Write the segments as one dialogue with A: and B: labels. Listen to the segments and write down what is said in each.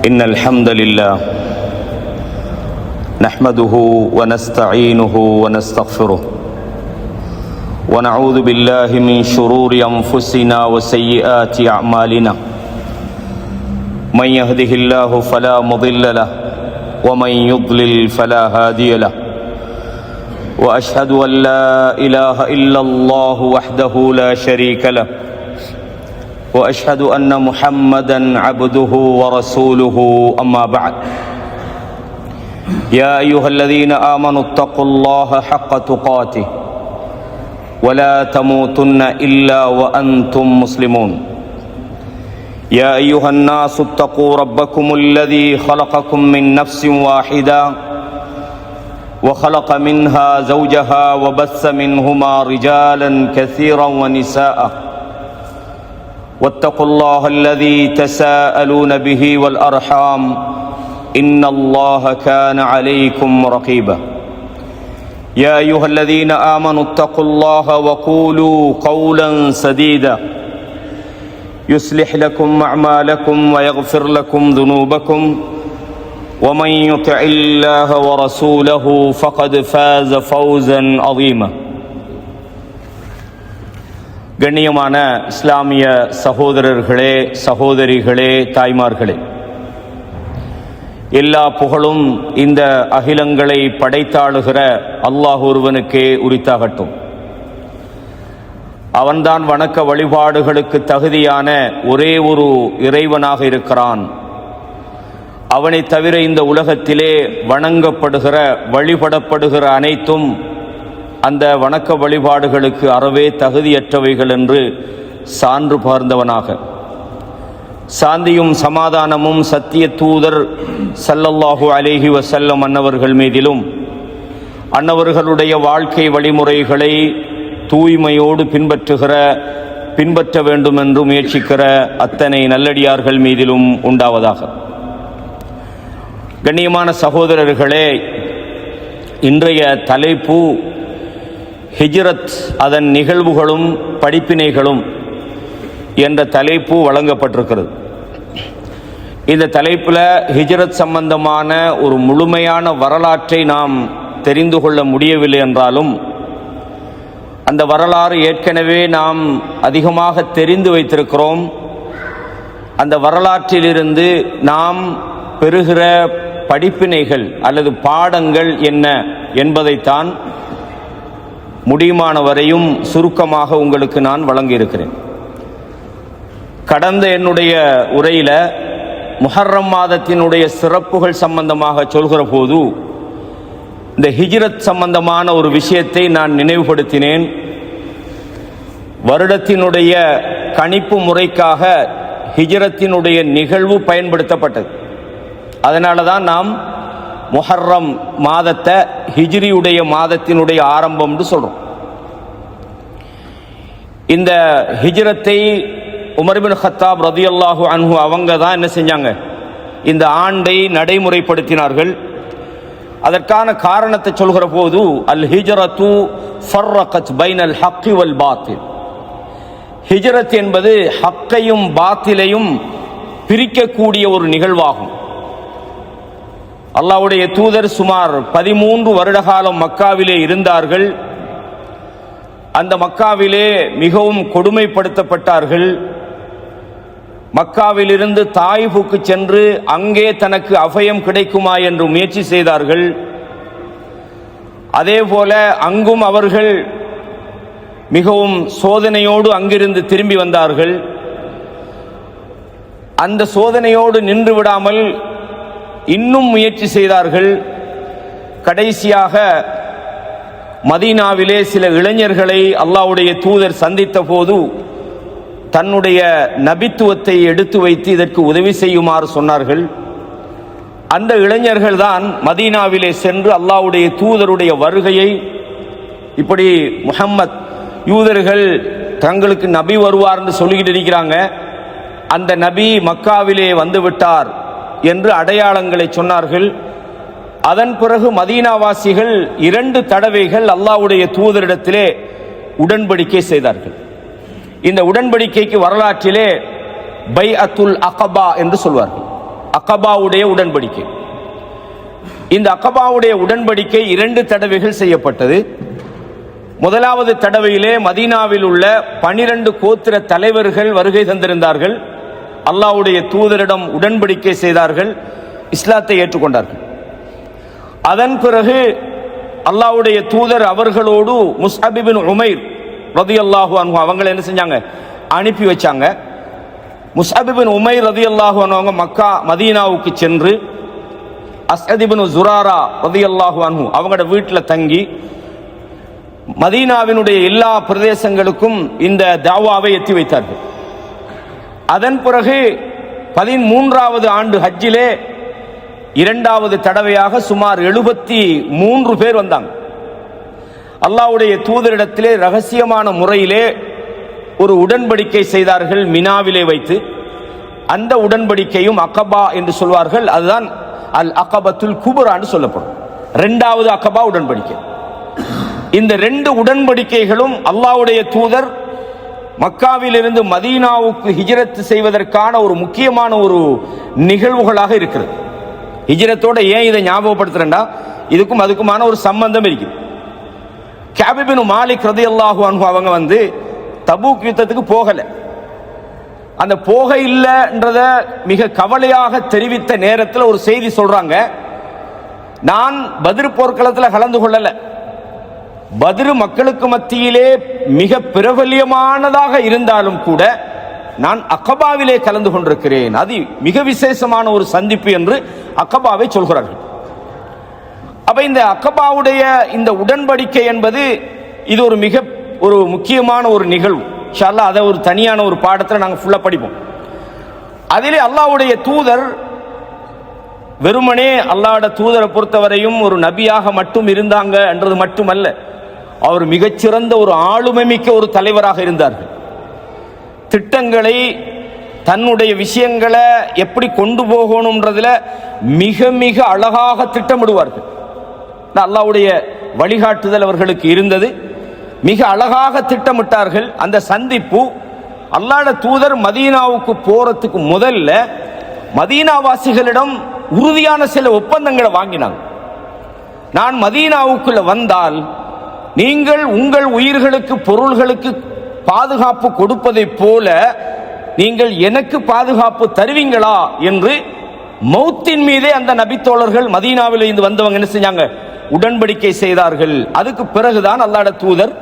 A: إن الحمد لله نحمده ونستعينه ونستغفره ونعوذ بالله من شرور أنفسنا وسيئات أعمالنا من يهده الله فلا مضل له ومن يضلل فلا هادي له وأشهد أن لا إله إلا الله وحده لا شريك له وأشهد أن محمدًا عبده ورسوله أما بعد يا أيها الذين آمنوا اتقوا الله حق تقاته ولا تموتن إلا وأنتم مسلمون يا أيها الناس اتقوا ربكم الذي خلقكم من نفس واحدة وخلق منها زوجها وبث منهما رجالا كثيرا ونساء واتقوا الله الذي تساءلون به والأرحام إن الله كان عليكم رقيبا يا أيها الذين آمنوا اتقوا الله وقولوا قولا سديدا يصلح لكم أعمالكم ويغفر لكم ذنوبكم ومن يطع الله ورسوله فقد فاز فوزا عظيما கண்ணியமான இஸ்லாமிய சகோதரர்களே, சகோதரிகளே, தாய்மார்களே, எல்லா புகழும் இந்த அகிலங்களை படைத்தாளுகிற அல்லாஹ் ஒருவனுக்கே உரித்தாகட்டும். அவன்தான் வணக்க வழிபாடுகளுக்கு தகுதியான ஒரே ஒரு இறைவனாக இருக்கிறான். அவனை தவிர இந்த உலகத்திலே வணங்கப்படுகிற வழிபடப்படுகிற அனைத்தும் அந்த வணக்க வழிபாடுகளுக்கு அறவே தகுதியற்றவைகள் என்று சான்று பகர்ந்தவனாக, சாந்தியும் சமாதானமும் சத்திய தூதர் ஸல்லல்லாஹு அலைஹி வஸல்லம் அன்னவர்கள் மீதிலும் அன்னவர்களுடைய வாழ்க்கை வழிமுறைகளை தூய்மையோடு பின்பற்ற வேண்டும் என்று முயற்சிக்கிற அத்தனை நல்லடியார்கள் மீதிலும் உண்டாவதாக. கண்ணியமான சகோதரர்களே, இன்றைய தலைப்பு ஹிஜ்ரத், அதன் நிகழ்வுகளும் படிப்பினைகளும் என்ற தலைப்பு வழங்கப்பட்டிருக்கிறது. இந்த தலைப்பில் ஹிஜ்ரத் சம்பந்தமான ஒரு முழுமையான வரலாற்றை நாம் தெரிந்து கொள்ள முடியவில்லை என்றாலும் அந்த வரலாறு ஏற்கனவே நாம் அதிகமாக தெரிந்து வைத்திருக்கிறோம். அந்த வரலாற்றிலிருந்து நாம் பெறுகிற படிப்பினைகள் அல்லது பாடங்கள் என்ன என்பதைத்தான் முடியுமான வரையும் சுருக்கமாக உங்களுக்கு நான் வழங்கியிருக்கிறேன். கடந்த என்னுடைய உரையில் முஹர்ரம் மாதத்தினுடைய சிறப்புகள் சம்பந்தமாக சொல்கிற போது இந்த ஹிஜ்ரத் சம்பந்தமான ஒரு விஷயத்தை நான் நினைவுபடுத்தினேன். வருடத்தினுடைய கணிப்பு முறைக்காக ஹிஜ்ரத்தினுடைய நிகழ்வு பயன்படுத்தப்பட்டது. அதனால தான் நாம் முஹர்ரம் மாதத்தை ஹிஜ்ரியுடைய மாதத்தினுடைய ஆரம்பம் என்று சொல்றோம். இந்த ஹிஜ்ரத்தை உமர் பின் கத்தாப் ரலியல்லாஹு அன்ஹு அவங்க தான் என்ன செஞ்சாங்க, இந்த ஆண்டை நடைமுறைப்படுத்தினார்கள். அதற்கான காரணத்தை சொல்கிற போது அல் ஹிஜ்ரத்து ஃபர்ரகத் பைனல் ஹக்கி வல் பாத்தில், ஹிஜ்ரத் என்பது ஹக்கையும் பாத்திலையும் பிரிக்கக்கூடிய ஒரு நிகழ்வாகும். அல்லாஹ்வுடைய தூதர் சுமார் 13 வருட காலம் மக்காவிலே இருந்தார்கள். அந்த மக்காவிலே மிகவும் கொடுமைப்படுத்தப்பட்டார்கள். மக்காவிலிருந்து தாயிஃபுக்கு சென்று அங்கே தனக்கு அபயம் கிடைக்குமா என்று முயற்சி செய்தார்கள். அதே போல அங்கும் அவர்கள் மிகவும் சோதனையோடு அங்கிருந்து திரும்பி வந்தார்கள். அந்த சோதனையோடு நின்று விடாமல் இன்னும் முயற்சி செய்தார்கள். கடைசியாக மதீனாவிலே சில இளைஞர்களை அல்லாஹ்வுடைய தூதர் சந்தித்த போது தன்னுடைய நபித்துவத்தை எடுத்து வைத்து இதற்கு உதவி செய்யுமாறு சொன்னார்கள். அந்த இளைஞர்கள் தான் மதீனாவிலே சென்று அல்லாஹ்வுடைய தூதருடைய வருகையை, இப்படி முஹம்மத் யூதர்கள் தங்களுக்கு நபி வருவார் என்று சொல்லிக்கிட்டு இருக்கிறாங்க, அந்த நபி மக்காவிலே வந்து விட்டார் என்று அடையாளங்களை சொன்னார்கள். அதன் பிறகு மதீனாவாசிகள் 2 தடவைகள் அல்லாஹ்வுடைய தூதரிடத்திலே உடன்படிக்கை செய்தார்கள். இந்த உடன்படிக்கைக்கு வரலாற்றிலே பைஅத்துல் அகபா என்று சொல்வார்கள். அகபாவுடைய உடன்படிக்கை. இந்த அகபாவுடைய உடன்படிக்கை 2 தடவைகள் செய்யப்பட்டது. முதலாவது தடவையிலே மதீனாவில் உள்ள 12 கோத்திர தலைவர்கள் வருகை தந்திருந்தார்கள். அல்லாஹ்வுடைய தூதரிடம் உடன்படிக்கை செய்தார்கள், இஸ்லாத்தை ஏற்றுக்கொண்டார்கள். அதன் பிறகு அல்லாஹ்வுடைய தூதர் அவர்களோடு முஸ்அப் இப்னு உமைர் ரலியல்லாஹு அன்ஹு அவங்களை என்ன செஞ்சாங்க, அனுப்பி வச்சாங்க. முஸ்அப் இப்னு உமைர் ரலியல்லாஹு அன்ஹு அவங்க மக்கா மதீனாவுக்கு சென்று அஸ்அத் இப்னு ஜுராரா ரலியல்லாஹு அன்ஹு அவங்களோட வீட்டில் தங்கி மதீனாவினுடைய எல்லா பிரதேசங்களுக்கும் இந்த தாவாவை எத்தி வைத்தார்கள். அதன் பிறகு 13வது ஆண்டு ஹஜ்ஜிலே 2வது தடவையாக சுமார் 73 பேர் வந்தாங்க. அல்லாஹ்வுடைய தூதரிடத்திலே ரகசியமான முறையிலே ஒரு உடன்படிக்கை செய்தார்கள் மினாவிலே வைத்து. அந்த உடன்படிக்கையும் அகபா என்று சொல்வார்கள். அதுதான் அல் அகபத்துல் குப்ரா என்று சொல்லப்படும் 2வது அகபா உடன்படிக்கை. இந்த 2 உடன்படிக்கைகளும் அல்லாஹ்வுடைய தூதர் மக்காவிலிருந்து மதீனாவுக்கு ஹிஜ்ரத் செய்வதற்கான ஒரு முக்கியமான ஒரு நிகழ்வுகளாக இருக்கிறது. ஹிஜ்ரத்தோட ஏன் இதை ஞாபகப்படுத்துறேன்டா, இதுக்கும் அதுக்குமான ஒரு சம்பந்தம் இருக்குது. கஅப் இப்னு மாலிக் ரலியல்லாஹு அன்ஹு அவங்க தபூக் யுத்தத்துக்கு போகல. அந்த போக இல்லைன்றத மிக கவலையாக தெரிவித்த நேரத்தில் ஒரு செய்தி சொல்றாங்க, நான் பத்ர் போர்க்களத்தில் கலந்து கொள்ளல, பத்ர் மக்களுக்கு மத்தியிலே மிக பிரபல்யமானதாக இருந்தாலும் கூட நான் அகபாவிலே கலந்து கொண்டிருக்கிறேன், அது மிக விசேஷமான ஒரு சந்திப்பு என்று அகபாவை சொல்கிறார்கள். அப்ப இந்த அகபாவுடைய இந்த உடன்படிக்கை என்பது இது ஒரு முக்கியமான ஒரு நிகழ்வு. இன்ஷா அல்லாஹ் அதை ஒரு தனியான ஒரு பாடத்தில் நாங்கள் ஃபுல்லா படிப்போம். அதிலே அல்லாஹ்வுடைய தூதர் வெறுமனே அல்லாஹ்வுடைய தூதரை பொறுத்தவரையும் ஒரு நபியாக மட்டும் இருந்தாங்க என்றது மட்டுமல்ல, அவர் மிகச்சிறந்த ஒரு ஆளுமை மிக்க ஒரு தலைவராக இருந்தார்கள். திட்டங்களை தன்னுடைய விஷயங்களை எப்படி கொண்டு போகணும்ன்றதுல மிக மிக அழகாக திட்டமிடுவார்கள். அல்லாஹ்வுடைய வழிகாட்டுதல் அவர்களுக்கு இருந்தது, மிக அழகாக திட்டமிட்டார்கள். அந்த சந்திப்பு அல்லாஹ்வுடைய தூதர் மதீனாவுக்கு போறதுக்கு முதல்ல மதீனாவாசிகளிடம் உறுதியான சில ஒப்பந்தங்களை வாங்கினாங்க. நான் மதீனாவுக்குள்ள வந்தால் நீங்கள் உங்கள் உயிர்களுக்கு பொருள்களுக்கு பாதுகாப்பு கொடுப்பதை போல நீங்கள் எனக்கு பாதுகாப்பு தருவீங்களா என்று மௌத்தின் மீதே அந்த நபித்தோழர்கள் மதீனாவில் இருந்து வந்தவங்க என்ன செஞ்சாங்க, உடன்படிக்கை செய்தார்கள். அதுக்கு பிறகுதான் அல்லாஹ்வுடைய தூதர்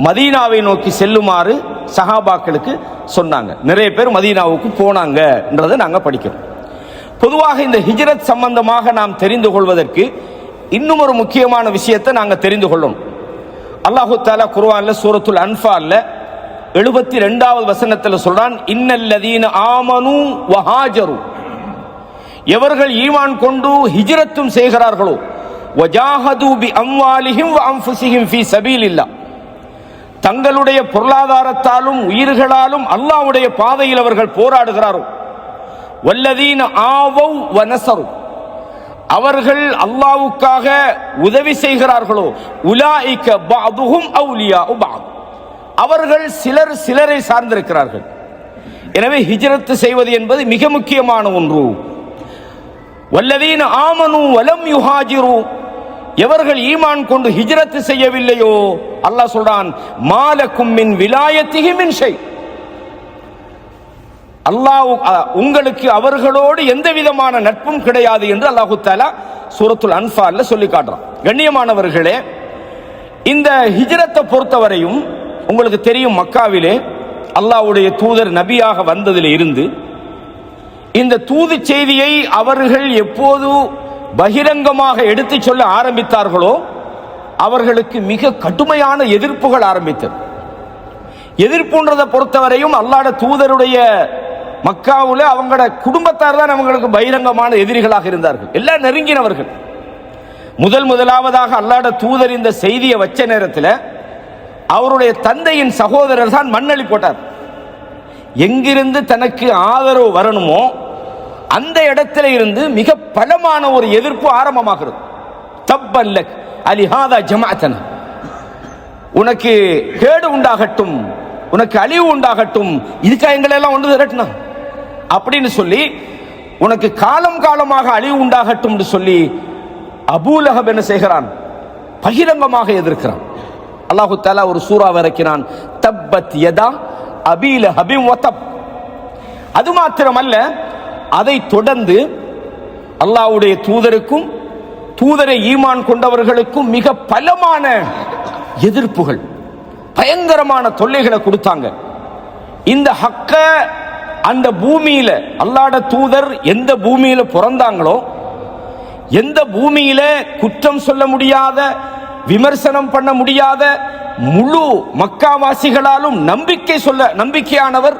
A: மதீனாவை நோக்கி செல்லுமாறு சஹாபாக்களுக்கு சொன்னாங்க. நிறைய பேர் மதீனாவுக்கு போனாங்கன்றதை நாங்கள் படிக்கிறோம். பொதுவாக இந்த ஹிஜ்ரத் சம்பந்தமாக நாம் தெரிந்து கொள்வதற்கு இன்னும் ஒரு முக்கியமான விஷயத்தை நாங்கள் தெரிந்து கொள்ளணும். அல்லாஹு தஆலா குர்ஆன்ல சூரத்துல் அன்ஃபால்ல 72வது வசனத்தில் சொல்றான், இன்னல்லதீன ஆமனு வஹாஜரு, எவர்கள் ஈமான் கொண்டு ஹிஜ்ரத்தும் செய்கிறார்களோ, வஜாஹது பி அம்வாலிஹிம் வ அன்ஃபுஸிஹிம் ஃபீ சபீலில்லாஹ், தங்களுடைய பொருளாதாரத்தாலும் உயிர்களாலும் அல்லாஹ்வுடைய பாதையில் அவர்கள் போராடுகிறாரோ, வல்லதீன ஆவௌ வ நஸரு, அவர்கள் அல்லாஹ்வுக்காக உதவி செய்கிறார்களோ, உலாயிக பஅதுஹும் அவுலியாஉ பஅத், அவர்கள் சிலர் சிலரை சார்ந்திருக்கிறார்கள். எனவே ஹிஜ்ரத் செய்வது என்பது மிக முக்கியமான ஒன்று. வல்லதீன ஆமனு வலம் யுஹாஜிரு, எவர்கள் ஈமான் கொண்டு ஹிஜ்ரத் செய்யவில்லையோ, அல்லாஹ் சொல்றான், மாலக்கும் மின் விலாயத்திஹி மின் ஷை, அல்லாஹ் உங்களுக்கு அவர்களோடு எந்த விதமான நட்பும் கிடையாது என்று அல்லாஹு தஆலா சூரத்துல் அன்ஃபால்ல சொல்லி காட்டுறான். கண்ணியமானவர்களே, இந்த ஹிஜ்ரத்தை பொறுத்தவரையும் உங்களுக்கு தெரியும், மக்காவிலே அல்லாஹ்வுடைய தூதர் நபியாக வந்ததில் இருந்து இந்த தூது செய்தியை அவர்கள் எப்போது பகிரங்கமாக எடுத்து சொல்ல ஆரம்பித்தார்களோ அவர்களுக்கு மிக கடுமையான எதிர்ப்புகள் ஆரம்பித்தது. எதிர்ப்புன்றதை பொறுத்தவரையும் அல்லாஹ்வுடைய தூதருடைய மக்காவுல அவங்களோட குடும்பத்தார் தான் அவங்களுக்கு பகிரங்கமான எதிரிகளாக இருந்தார்கள், எல்லாம் நெருங்கினவர்கள். முதலாவதாக அல்லாஹ்வுடைய தூதர் இந்த செய்தியை வச்ச நேரத்தில் அவருடைய தந்தையின் சகோதரர் தான் மண்ணளி போட்டார். எங்கிருந்து தனக்கு ஆதரவு வரணுமோ அந்த இடத்துல இருந்து மிக பலமான ஒரு எதிர்ப்பு ஆரம்பமாகிறது. தப்பல்லக் அலிஹாதா ஜமாஅத்தனா, உனக்கு கேடு உண்டாகட்டும், உனக்கு அழிவு உண்டாகட்டும், இதுக்கா எங்களை எல்லாம் ஒன்று திரட்டினா அப்படின்னு சொல்லி உனக்கு காலம் காலமாக அழிவு உண்டாகட்டும் என்று சொல்லி அபூலஹப் என்ன செய்கிறான்? பகிரங்கமாக எதிர்க்கிறான். அல்லாஹு தஆலா ஒரு சூறாவை இறக்கினான், தப்பத் யதா அபீ லஹபின் வதப். அது மாத்திரமல்ல, அதை தொடர்ந்து அல்லாஹ்வுடைய தூதருக்கும் தூதரை ஈமான் கொண்டவர்களுக்கும் மிக பலமான எதிர்ப்புகள், பயங்கரமான தொல்லைகளை கொடுத்தாங்க. இந்த ஹக்க அந்த பூமியில அல்லாஹ்வுடைய தூதர் எந்த பூமியில பிறந்தாங்களோ, எந்த பூமியில குற்றம் சொல்ல முடியாத, விமர்சனம் பண்ண முடியாத முழு மக்காவாசிகளாலும் நம்பிக்கையானவர்,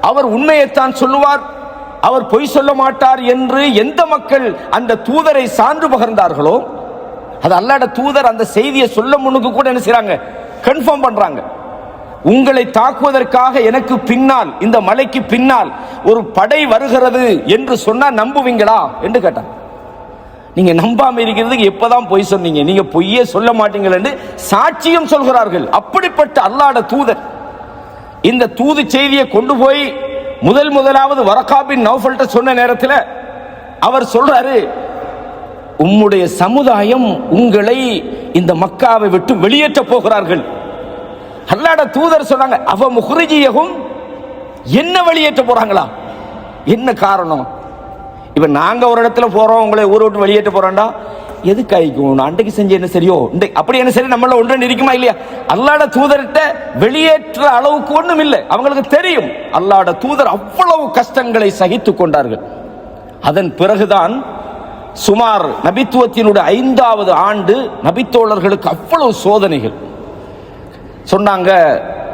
A: அவர் உண்மையைத்தான் சொல்லுவார், அவர் பொய் சொல்ல மாட்டார் என்று எந்த மக்கள் அந்த தூதரை சான்று பகர்ந்தார்களோ, அது அல்லாஹ்வுடைய தூதர் அந்த செய்தியை சொல்ல முன்னுக்கு கூட என்ன செய்றாங்க? கன்ஃபார்ம் பண்றாங்க. உங்களை தாக்குவதற்காக எனக்கு பின்னால், இந்த மலைக்கு பின்னால் ஒரு படை வருகிறது என்று சொன்னா நம்புவீங்களா என்று கேட்டாங்க. நீங்க நம்பாம இருக்கிறதுக்கு எப்பதான் பொய் சொன்னீங்க? நீங்க பொய்யே சொல்ல மாட்டீங்கள் என்று சாட்சியம் சொல்கிறார்கள். அப்படிப்பட்ட அல்லாஹ்வுடைய தூதர் இந்த தூது செய்தியை கொண்டு போய் முதலாவது வரகா பின் நௌஃபல்ட்ட சொன்ன நேரத்தில் அவர் சொல்றாரு, உம்முடைய சமுதாயம் உங்களை இந்த மக்காவை விட்டு வெளியேற்ற போகிறார்கள். அல்லாஹ்வுடைய தூதர் சொன்னாங்க, அவ முஹ்ரிஜியஹும், என்ன வெளியேற்ற போறாங்களா? என்ன காரணம்? இப்ப நாங்க ஒரு இடத்துல போறோம், உங்களை ஊரை விட்டு வெளியேற்ற போறோம்டா, எது கைக்கும் அன்றைக்கு செஞ்ச என்ன சரியோ அப்படி என்ன சரி நம்மள ஒன்று இருக்குமா இல்லையா? அல்லாஹ்வுடைய தூதர்கிட்ட வெளியேற்ற அளவுக்கு ஒண்ணும் இல்லை. அவங்களுக்கு தெரியும் அல்லாஹ்வுடைய தூதர் அவ்வளவு கஷ்டங்களை சகித்துக் கொண்டார்கள். அதன் பிறகுதான் சுமார் நபித்துவத்தினுடைய 5வது ஆண்டு நபித்தோழர்களுக்கு அவ்வளவு சோதனைகள் சொன்னாங்க.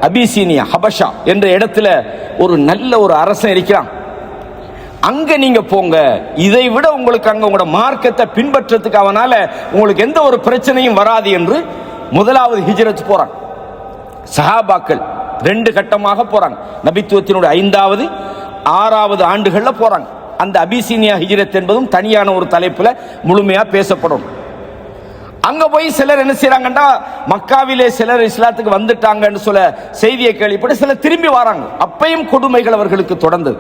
A: அபிசீனியா, ஹபஷா என்ற இடத்துல ஒரு நல்ல ஒரு அரசன் இருக்கிறான், அங்க நீங்க போங்க, இதை விட உங்களுக்கு அங்க உங்களோட மார்க்கத்தை பின்பற்றதுக்கு அவனால உங்களுக்கு எந்த ஒரு பிரச்சனையும் வராது என்று முதலாவது ஹிஜ்ரத் போறாங்க. சஹாபாக்கள் 2 கட்டமாக போறாங்க. நபித்துவத்தினுடைய 5வது 6வது ஆண்டுகள்ல போறாங்க. அந்த அபிசீனியா ஹிஜ்ரத் என்பதும் தனியான ஒரு தலைப்புல முழுமையா பேசப்படும். அங்க போய் சிலர் என்ன செய்யறாங்கன்னா, மக்காவிலே சிலர் இஸ்லாத்துக்கு வந்துட்டாங்கன்னு சொல்ல செய்தியை கேள்விப்பட்டு சிலர் திரும்பி வராங்க. அப்பையும் கொடுமைகள் அவர்களுக்கு தொடர்ந்தது.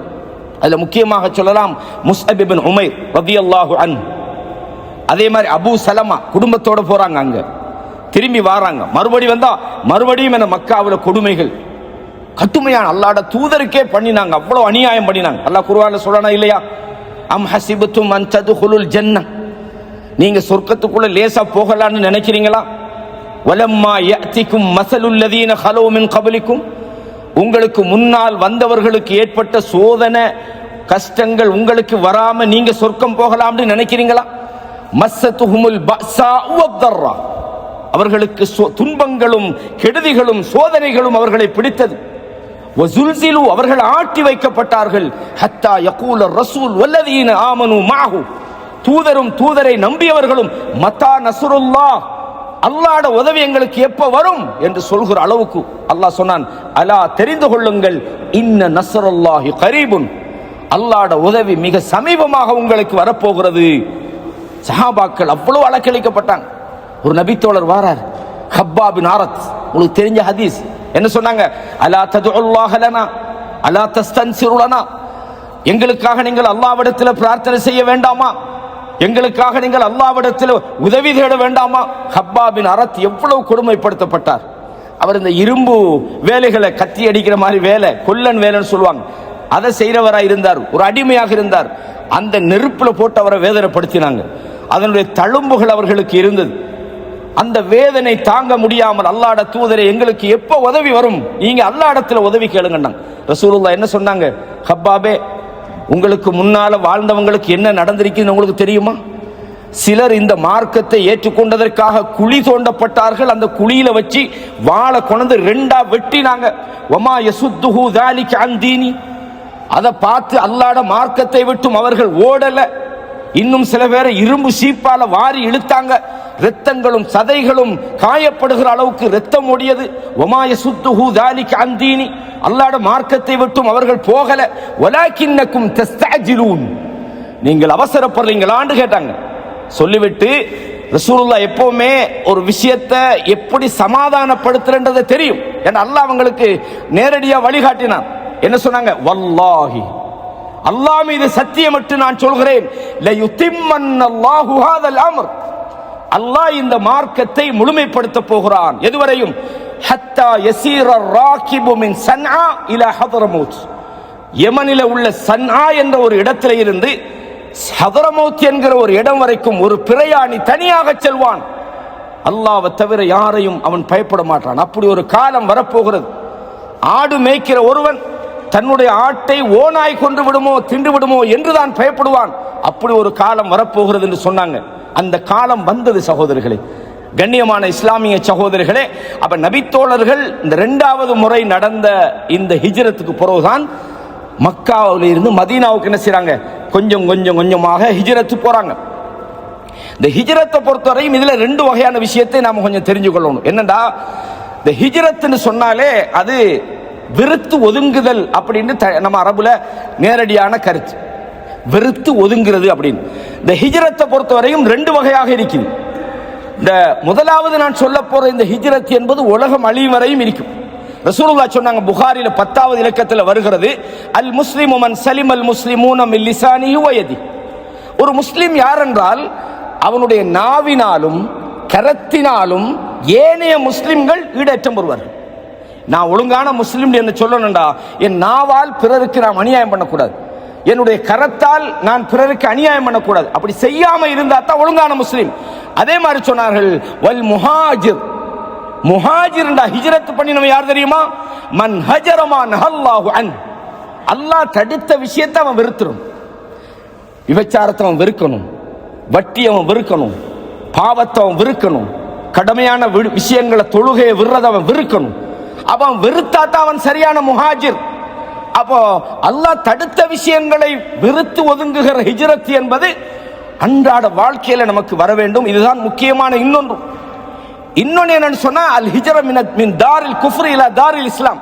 A: அதுல முக்கியமாக சொல்லலாம் முஸ்அப் இப்னு உமைர் ரலியல்லாஹு அன்ஹு. அதே மாதிரி அபூ சலமா குடும்பத்தோட போறாங்க, அங்க திரும்பி வராங்க. மறுபடி வந்தா மறுபடியும் என்ன மக்காவுல கொடுமைகள் கட்டுமையான அல்லாஹ்வுடைய தூதருக்கே பண்ணினாங்க, அவ்வளவு அநியாயம் பண்ணினாங்க. அல்லாஹ் குர்ஆன்ல சொல்றானா இல்லையா, அம் ஹஸிபத்தும் அன் ததுகுலுல் ஜன்னah, நீங்க சொர்க்கத்துக்குள்ள லேசா போகலாம்னு நினைக்கிறீங்களா? வலம்மா யஅதிகும் மஸலுல் லதீன ஹலூ மின் கப்லிக்கும், உங்களுக்கு முன்னால் வந்தவர்களுக்கு ஏற்பட்ட சோதனை கஷ்டங்கள் உங்களுக்கு வராம நீங்க சொர்க்கம் போகலாம்னு நினைக்கிறீங்களா? மஸ்ஸத்துஹுமுல் பஸா வத்தர்ரா, அவர்களுக்கு துன்பங்களும் கெடுதிகளும் சோதனைகளும் அவர்களை பிடித்தது. வஸுல்ஸிலு, அவர்கள் ஆட்டி வைக்கப்பட்டார்கள். ஹத்தா யகூல ரசூல் வல்லதீன ஆமனு மஅஹு, தூதரும் தூதரை நம்பியவர்களும் மத்தா நஸ்ருல்லாஹ், அல்லாஹ்வுடைய உதவி எங்களுக்கு எப்ப வரும் என்று சொல்கிற அளவுக்கு அல்லாஹ் சொன்னான், அலா தெரிந்து கொள்ளுங்கள், இன்ன நஸ்ருல்லாஹி கரீபுன், அல்லாஹ்வுடைய உதவி மிக சமீபமாக உங்களுக்கு வரப்போகிறது. சஹாபாக்கள் அவ்வளவு அலக்களிக்கப்பட்டாங்க. ஒரு நபித்தோழர் வாரார், ஹப்பாப் பின் ஆரத், உங்களுக்கு தெரிஞ்ச ஹதீஸ், என்ன சொன்னாங்க? அலா ததுல்லாஹ லனா அலா தஸ்தன்சிரு லனா, எங்களுக்காக நீங்கள் அல்லாஹ்விடத்தில் பிரார்த்தனை செய்ய வேண்டாமா? எங்களுக்காக நீங்கள் அல்லாஹ்விடத்தில் உதவி தேட வேண்டாமா? ஹப்பாப் பின் அரத் எவ்வளவு கொடுமைப்படுத்தப்பட்டார். அவர் இந்த இரும்பு வேலைகளை, கத்தி அடிக்கிற மாதிரி வேலை, கொல்லன் வேலைன்னு சொல்லுவாங்க, அதை செய்கிறவராக இருந்தார். ஒரு அடிமையாக இருந்தார். அந்த நெருப்புல போட்டு அவரை வேதனைப்படுத்தினாங்க. அதனுடைய தழும்புகள் அவர்களுக்கு இருந்தது. அந்த வேதனை தாங்க முடியாமல் அல்லாஹ்வுடைய தூதரே, எங்களுக்கு எப்ப உதவி வரும்? நீங்க அல்லாஹ்விடத்துல உதவி கேளுங்கன்னாங்க. ரசூலுல்லாஹ் என்ன சொன்னாங்க? ஹப்பாபே, உங்களுக்கு முன்னால வாழ்ந்தவங்களுக்கு என்ன நடந்திருக்குன்னு உங்களுக்கு தெரியுமா? சிலர் இந்த மார்க்கத்தை ஏற்றுக்கொண்டதற்காக குழி தோண்டப்பட்டார்கள். அந்த குழியில வச்சு வாளை கொண்டு 2ஆ வெட்டினாங்க. வமா யசுத்துஹு ذلك عن ديني, அதை பார்த்து அல்லாஹ்வுடைய மார்க்கத்தை விட்டும் அவர்கள் ஓடல. இன்னும் சில பேரை இரும்பு சீப்பால வாரி இழுத்தாங்க. இரத்தங்களும் சதைகளும் காயப்படுகிற அளவுக்கு இரத்தம் ஓடியது. வமா யசுத்துஹு ذلك عن ديني, அல்லாஹ்வுடைய மார்க்கத்தை விட்டும் அவர்கள் போகல. வலாக்கின்னக்கும் தஸ்தஅஜிலூன், நீங்கள் அவசரப்படுறீங்களான்னு கேட்டாங்க. சொல்லிவிட்டு ரசூலுல்லாஹ் எப்பவுமே ஒரு விஷயத்தை எப்படி சமாதானப்படுத்துறன்றதை தெரியும். ஏன்னா அல்லாஹ் அவங்களுக்கு நேரடியா வழிகாட்டினான். என்ன சொன்னாங்க? வல்லாஹி, அல்லாஹ் மீது சத்தியமிட்டு நான் சொல்கிறேன், லயுத்திம்மன்னல்லாஹு ஹாதல் அம்ர், அல்லாஹ் இந்த மார்க்கத்தை முழுமைப்படுத்த போகிறான். எதுவரையும்? ஹத்தா யஸீர ராகிபு மின் சன்ஆ இலா ஹதரமௌத், யமனில உள்ள சன்ஆ என்ற ஒரு இடத்திலே இருந்து ஹதரமௌத் என்கிற ஒரு இடம் வரைக்கும் ஒரு பிரயாணி தனியாக செல்வான். அல்லாஹ்வை தவிர யாரையும் அவன் பயப்பட மாட்டான். அப்படி ஒரு காலம் வரப்போகிறது. ஆடு மேய்க்கிற ஒருவன் தன்னுடைய ஆட்டை ஓநாய் கொண்டு விடுமோ தின்று விடுமோ என்றுதான் பயப்படுவான். அப்படி ஒரு காலம் வரப்போகிறது என்று சொன்னாங்க. அந்த காலம் வந்தது சகோதரர்களே, கண்ணியமான இஸ்லாமிய சகோதரர்களே. அப்ப நபித்தோழர்கள் இந்த 2வது முறை நடந்த இந்த ஹிஜ்ரத்துக்கு பிறகுதான் மக்காவில் இருந்து மதீனாவுக்கு என்ன செய்றாங்க, கொஞ்சம் கொஞ்சமாக ஹிஜ்ரத்து போறாங்க. இந்த ஹிஜ்ரத்தை பொறுத்தவரையும் இதுல 2 வகையான விஷயத்தை நாம கொஞ்சம் தெரிஞ்சு கொள்ளணும். என்னடா, இந்த ஹிஜ்ரத்னு சொன்னாலே அது வெறுத்து ஒதுங்குதல் அப்படின்னு நம்ம அரபுல நேரடியான கருத்து, வெறுத்து ஒதுங்குறது அப்படின்னு. இந்த ஹிஜ்ரத்தை பொறுத்தவரையும் 2 வகையாக இருக்குது. இந்த முதலாவது நான் சொல்ல போற இந்த ஹிஜ்ரத் என்பது உலகம் அழியும் வரையும் இருக்கும். ரசூலுல்லாஹ் சொன்னாங்க, புகாரில 10வது இலக்கத்தில் வருகிறது, அல் முஸ்லிமு மன் சலிமல் முஸ்லிமூன மின் லிசானிஹி வ யதிஹி. ஒரு முஸ்லிம் யார் என்றால் அவனுடைய நாவினாலும் கரத்தினாலும் ஏனைய முஸ்லிம்கள் ஈடேற்றம் பெறுவார்கள். நான் ஒழுங்கான முஸ்லிம் என்று சொல்லணும்டா, என் நாவால் பிறருக்கு நாம் அநியாயம் பண்ணக்கூடாது, என்னுடைய கரத்தால் நான் பிறருக்கு அநியாயம் பண்ணக்கூடாது. அப்படி செய்யாம இருந்தா தான் ஒழுங்கான முஸ்லிம். அதே மாதிரி சொன்னார்கள், வல் முஹாஜிர், முஹாஜிர்டா ஹிஜ்ரத் பண்ணினவன் யார் தெரியுமா? மன் ஹஜரமா நஹல்லாஹு அன், அல்லாஹ் தடுத்த விஷயத்தை அவன் வெறுத்துரும். விபச்சாரத்தை அவன் வெறுக்கணும், வட்டி அவன் வெறுக்கணும், பாவத்தை அவன் வெறுக்கணும், கடமையான விஷயங்களை தொழுகையை விடுறத அவன் வெறுக்கணும். அவன் வெறுத்தாத்தான் அவன் சரியான முஹாஜிர். அப்போ அல்லாஹ் தடுத்த விஷயங்களை வெறுத்து ஒதுங்குகிற ஹிஜ்ரத் என்பது அன்றாட வாழ்க்கையில நமக்கு வர வேண்டும். இதுதான் முக்கியமான இன்னொன்று என்னன்னு சொன்னா, அல் ஹிஜ்ர மின் தாரில் குஃப்ர் இலா தாரில் இஸ்லாம்,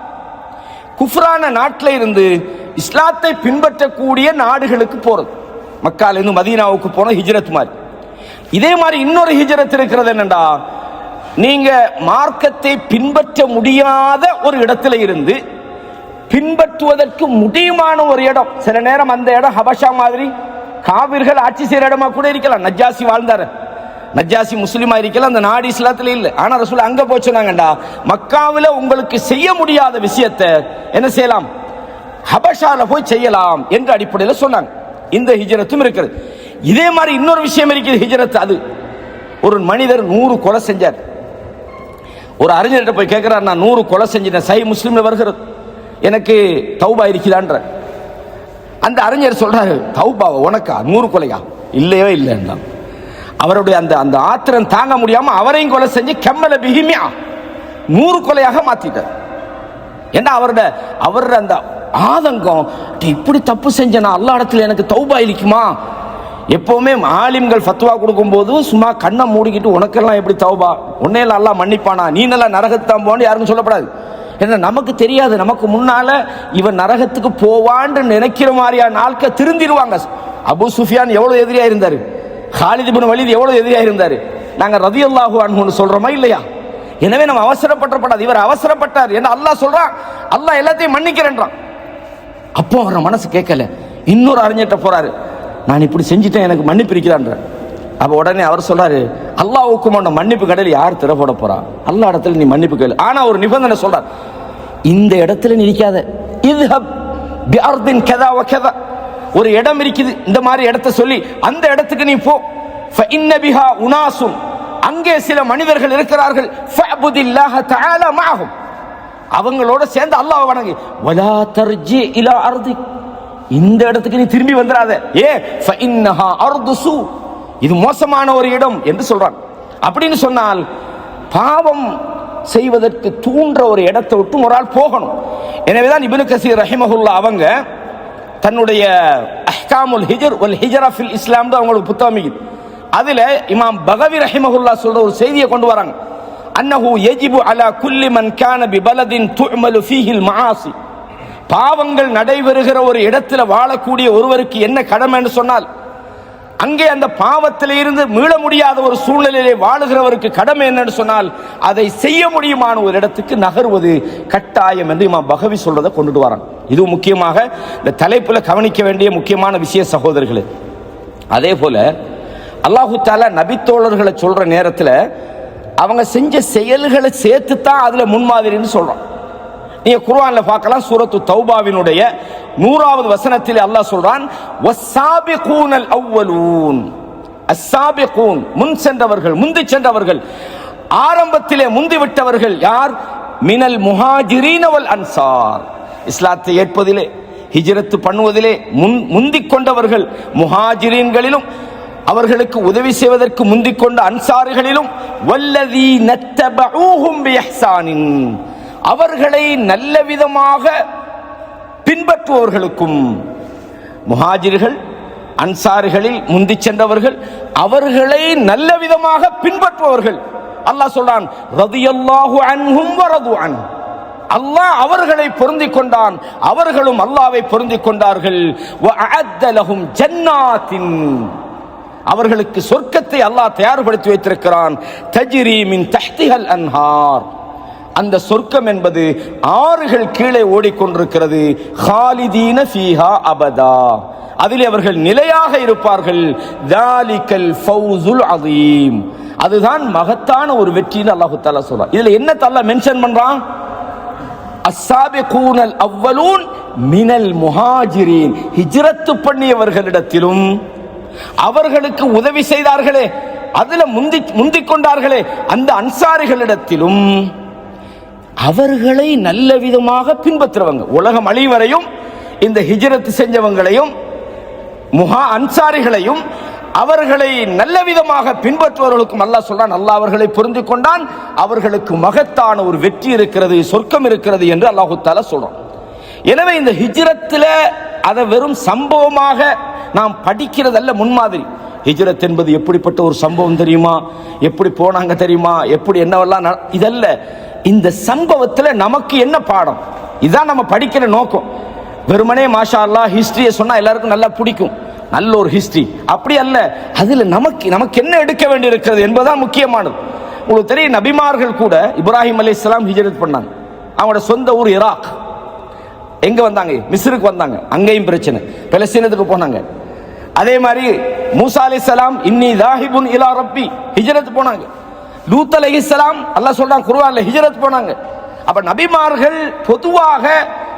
A: குஃப்ரான நாட்டில இருந்து இஸ்லாத்தை பின்பற்றக்கூடிய நாடுகளுக்கு போறது. மக்கால இருந்து மதீனாவுக்கு போன ஹிஜ்ரத் மாதிரி. இதே மாதிரி இன்னொரு ஹிஜ்ரத் இருக்கிறது. என்னண்டா, நீங்க மார்க்கத்தை பின்பற்ற முடியாத ஒரு இடத்துல இருந்து பின்பற்றுவதற்கு முடியுமான ஒரு இடம். சில நேரம் அந்த இடம் ஹபஷா மாதிரி காவிர்கள் ஆட்சி செய்யற இடமா கூட இருக்கலாம். நஜ்ஜாசி வாழ்ந்தாரு, நஜ்ஜாசி முஸ்லிமா இருக்கலாம், அந்த நாடு இஸ்லாத்துல இல்ல. ஆனா ரசூல் அங்க போய் சொன்னாங்கடா, மக்காவில உங்களுக்கு செய்ய முடியாத விஷயத்தை என்ன செய்யலாம், ஹபஷால போய் செய்யலாம் என்ற அடிப்படையில் சொன்னாங்க. இந்த ஹிஜ்ரத்தும் இருக்கிறது. இதே மாதிரி இன்னொரு விஷயம் இருக்குது ஹிஜ்ரத். அது ஒரு மனிதர் 100 கொலை செஞ்சார். ஒரு அறிஞர்கிட்ட போய் கேட்கிறார், நான் 100 கொலை செஞ்சிட்டேன், சஹீஹ் முஸ்லிம்ல வருகிறது, எனக்கு தௌபா இருக்குதான்ற. அந்த அறிஞர் சொல்றாரு, தௌபா உனக்கா, 100 கொலையா? இல்லையோ இல்லைன்னா அவருடைய அந்த அந்த ஆத்திரம் தாங்க முடியாம அவரையும் கொலை செஞ்சு கம்மல பிஹிமியா 100 கொலையாக மாத்திட்டார். ஏன்னா அவருடைய அந்த ஆதங்கம், இப்படி தப்பு செஞ்சனா அல்லாஹ் இடத்துல எனக்கு தௌபா இருக்குமா? எப்பவுமே ஆலிம்கள் ஃபத்வா கொடுக்கும் போது சும்மா கண்ணை மூடிக்கிட்டு உனக்கெல்லாம் எப்படி தௌபா, உன்னையெல்லாம் அல்லாஹ் மன்னிப்பானா, நீ நல்லா நரகத்தான் போன்னு யாருக்கும் சொல்லப்படாது. ஏன்னா நமக்கு தெரியாது, நமக்கு முன்னால இவன் நரகத்துக்கு போவான்னு நினைக்கிற மாதிரியான ஆட்கள் திருந்திடுவாங்க. அபூ சுஃபியான் எவ்வளவு எதிரியா இருந்தாரு, காலித் இப்னு வலீத் எவ்வளவு எதிரியா இருந்தாரு. நாங்க ரலியல்லாஹு அன்ஹுன்னு சொல்றோமா இல்லையா? எனவே நம்ம அவசரப்படப்படாது. இவர் அவசரப்பட்டார். ஏன்னா அல்லாஹ் சொல்றான், அல்லாஹ் எல்லாத்தையும் மன்னிக்கிறேன்றான். அப்போ அவர மனசு கேட்கல. இன்னொரு அறிஞர்கிட்ட போறாரு, நான் இப்படி செஞ்சுட்டேன், எனக்கு மன்னிப்பு இருக்கிறான்ற. அப்ப உடனே அவர் சொல்றாரு, அல்லாஹ்வுக்கும் அந்த மன்னிப்பு கடல் யார் திற போட போறா, அல்லாஹ் இடத்துல நீ மன்னிப்பு கேளு. ஆனா ஒரு நிபந்தனை சொல்றார், இந்த இடத்துல நீ நிக்காத, இத்ஹப் பிஅர்தின் கதா வ கதா, ஒரு இடம் இருக்குது இந்த மாதிரி இடத்தை சொல்லி அந்த இடத்துக்கு நீ போ. ஃபஇன்ன பிஹா உனாசும், அங்கே சில மனிதர்கள் இருக்கிறார்கள், ஃபஅபுதில்லாஹ தஆலா மஅஹும், அவங்களோட சேர்ந்து அல்லாஹ்வை வணங்கு. வலா தர்ஜி இலா அர்தி, இந்த இடத்துக்கு நீ திரும்பி வந்துடாத. ஏ ஃபஇன்னஹா அர்து சூ, இது மோசமான ஒரு இடம் என்று சொல்றான். அப்படின்னு சொன்னால் பாவம் செய்வதற்கு தூண்டுற ஒரு இடத்தை விட்டு ஒரு ஆள் போகணும். எனவேதான் இப்னு கஸீர் ரஹிமஹுல்லாஹ் அவங்க தன்னுடைய அஹ்காமுல் ஹிஜ்ர் வல் ஹிஜ்ரா ஃபில் இஸ்லாம் தான் அவங்களுக்கு புத்தகம் இருக்குது. அதுல இமாம் பகவி ரஹிமஹுல்லாஹ் சொல்ற ஒரு செய்தியை கொண்டு வராங்க. அன்னஹு யஜிபு அலா குல்லி மன் கான பிபலதின் துஅமலு ஃபீஹில் மஆசி, பாவங்கள் நடைபெறுகிற ஒரு இடத்துல வாழக்கூடிய ஒருவருக்கு என்ன கடமை என்று சொன்னால், அங்கே அந்த பாவத்திலே இருந்து மீள முடியாத ஒரு சூழ்நிலையிலே வாழுகிறவருக்கு கடமை என்னன்னு சொன்னால் அதை செய்ய முடியுமான ஒரு இடத்துக்கு நகர்வது கட்டாயம் என்று இமாம் பகவி சொல்றதை கொண்டுட்டு வரான். இது முக்கியமாக இந்த தலைப்புல கவனிக்க வேண்டிய முக்கியமான விஷய சகோதரர்களே. அதே போல அல்லாஹு தஆலா நபித்தோழர்களை சொல்ற நேரத்தில் அவங்க செஞ்ச செயல்களை சேர்த்து தான் அதுல முன்மாதிரின்னு சொல்றான். நீங்க குர்ஆன்ல பார்க்கலாம், சூரத்து தௌபாவினுடைய 100வது வசனத்தில் அல்லாஹ் சொல்றான், வஸ்ஸாபிகூனல் அவ்வலூன். அஸ்ஸாபிகூன் முன் சென்றவர்கள், முந்தி சென்றவர்கள், ஆரம்பத்திலே முந்தி விட்டவர்கள் யார்? மினல் முஹாஜிரீன வல் அன்சார். இஸ்லாத்தை ஏற்பதிலே, ஹிஜ்ரத் பண்ணுவதிலே முந்திக் கொண்டவர்கள் முஹாஜிரீன்களிலும், அவர்களுக்கு உதவி செய்வதற்கு முந்திக் கொண்ட அன்சாரிகளிலும், வல்லதீன தபஊஹும் பிஇஹ்சானின், அவர்களை நல்ல விதமாக பின்பற்றுபவர்களுக்கும். முஹாஜிர்கள் அன்சாரிகளில் முந்தி சென்றவர்கள், அவர்களை நல்ல விதமாக பின்பற்றுபவர்கள். அல்லாஹ் சொல்றான், ரதியல்லாஹு அன்ஹும் வ ரது அன். அல்லாஹ் அவர்களை பொருந்திக் கொண்டான், அவர்களும் அல்லாஹ்வை பொருந்திக் கொண்டார்கள். வ அஅத்த லஹும் ஜன்னாத்தின், அவர்களுக்கு சொர்க்கத்தை அல்லாஹ் தயார்படுத்தி வைத்திருக்கிறான். தஜ்ரி மின் தஹ்திஹல் அன்ஹார், அந்த சொர்க்கம் என்பது ஆறுகள் கீழே ஓடிக்கொண்டிருக்கிறது. ஹாலிதீன ஃபீஹா அபதா, அதில் அவர்கள் நிலையாக இருப்பார்கள். தாலிகல் ஃபௌசுல் அதீம், அதுதான் மகத்தான ஒரு வெற்றின்னு அல்லாஹ் தஆலா சொல்றான். இதுல என்ன அல்லாஹ் மென்ஷன் பண்றான்? அஸ்ஸாபிகூனல் அவ்வலூன் மினல் முஹாஜிரீன், ஹிஜ்ரத் பண்ணியவர்களிடத்திலும், அவர்களுக்கு உதவி செய்தார்களே, அதுல முந்திக் கொண்டார்களே அந்த அன்சாரிகளிடத்திலும், அவர்களை நல்ல விதமாக பின்பற்றுறவங்க. உலகம் அழிவரையும் இந்த ஹிஜ்ரத் செஞ்சவங்களையும் அன்சாரிகளையும் அவர்களை நல்ல விதமாக பின்பற்றுவவர்களுக்கும் அல்லாஹ் சொல்றான், அல்லாஹ் அவர்களை புரிந்து கொண்டான், அவர்களுக்கு மகத்தான ஒரு வெற்றி இருக்கிறது, சொர்க்கம் இருக்கிறது என்று அல்லாஹு தஆலா சொல்றான். எனவே இந்த ஹிஜ்ரத்தில் அதை வெறும் சம்பவமாக நாம் படிக்கிறதல்ல முன்மாதிரி. ஹிஜ்ரத் என்பது எப்படிப்பட்ட ஒரு சம்பவம் தெரியுமா, எப்படி போனாங்க தெரியுமா, எப்படி என்னவெல்லாம் இதல்ல. இந்த சம்பவத்தில் நமக்கு என்ன பாடம், இதான் நம்ம படிக்கிற நோக்கம். வெறுமனே மாஷா அல்லாஹ் ஹிஸ்டரியை சொன்னா எல்லாருக்கும் நல்லா பிடிக்கும், நல்ல ஒரு ஹிஸ்டரி அப்படி அல்ல. அதில் நமக்கு என்ன எடுக்க வேண்டி இருக்கிறது என்பதுதான் முக்கியமானது. உங்களுக்கு தெரியும், நபிமார்கள் கூட இப்ராஹிம் அலைஹிஸ்ஸலாம் ஹிஜ்ரத் பண்ணாங்க. அவங்களோட சொந்த ஊர் ஈராக். எங்க வந்தாங்க? மிஸ்ருக்கு வந்தாங்க, அங்கேயும் பிரச்சனை, பலஸ்தீனத்துக்கு போனாங்க. அதே மாதிரி மூசா அலைஹிஸ்ஸலாம் இன்னி தாஹிபுன் இலா ரப்பி, ஹிஜ்ரத் போனாங்க. லூத் அலைஹிஸ்ஸலாம் அல்லாஹ் சொல்றான் குர்ஆன்ல ஹிஜ்ரத் போனாங்க. அப்ப நபிமார்கள் பொதுவாக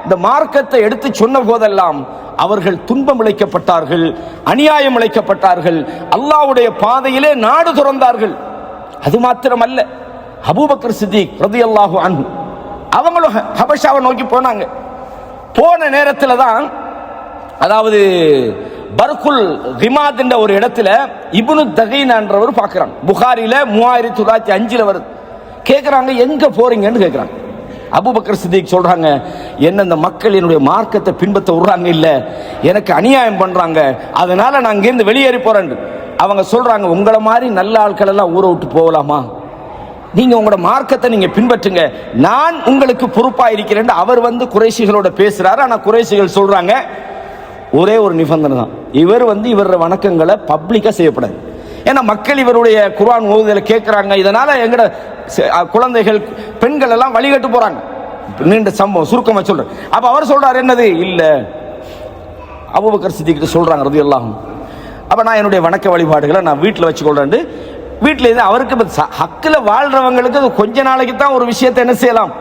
A: இந்த மார்க்கத்தை எடுத்து சொன்ன போதெல்லாம் அவர்கள் துன்பம் இழைக்கப்பட்டார்கள், அநியாயம் இழைக்கப்பட்டார்கள், அல்லாஹ்வுடைய பாதையிலே நாடு துறந்தார்கள். அது மாத்திரமல்ல, அபூபக்கர் சித்திக் ரலியல்லாஹு அன்ஹு அவங்களும் ஹபஷாவை நோக்கி போனாங்க. போன நேரத்தில் தான், அதாவது பர்குல் கிமாத் என்ற ஒரு இடத்துல இப்னு தகீனா என்றவர் பார்க்கிறாங்க. புகாரில 3905 வருது. கேட்கிறாங்க, எங்க போறீங்கன்னு கேட்கிறாங்க. அபூபக்கர் சித்திக் சொல்றாங்க, என்ன இந்த மக்கள் என்னுடைய மார்க்கத்தை பின்பற்ற விடுறாங்க இல்ல, எனக்கு அநியாயம் பண்றாங்க, அதனால நான் இங்கிருந்து வெளியேறி போறேன். அவங்க சொல்றாங்க, உங்களை மாதிரி நல்ல ஆட்கள் எல்லாம் ஊரை விட்டு போகலாமா, நீங்க உங்களோட மார்க்கத்தை நீங்க பின்பற்றுங்க, நான் உங்களுக்கு பொறுப்பா இருக்கிறேன். அவர் குறைஷிகளோட பேசுறாரு. ஆனா குறைஷிகள் சொல்றாங்க, ஒரே ஒரு நிபந்தனை தான், இவர் இவர வணக்கங்களை பப்ளிக்கா செய்யப்படாது. ஏன்னா மக்கள் இவருடைய குர்ஆன் ஓதுதலை கேட்கிறாங்க, இதனால எங்கட குழந்தைகள் பெண்கள் எல்லாம் வழிகட்டு போறாங்க. நீண்ட சம்பவம் சுருக்கமா சொல்றேன். அப்ப அவர் சொல்றாரு என்னது, இல்ல அபூபக்கர் சித்திக் சொல்றாங்க ரலியல்லாஹு அன்ஹு, அப்ப நான் என்னுடைய வணக்க வழிபாடுகளை நான் வீட்டில் வச்சுக்கொள்றேன். வீட்டில் இருந்து அவருக்கு ஹக்கில் வாழ்றவங்களுக்கு அது கொஞ்ச நாளைக்கு தான் ஒரு விஷயத்தை என்ன செய்யலாம்,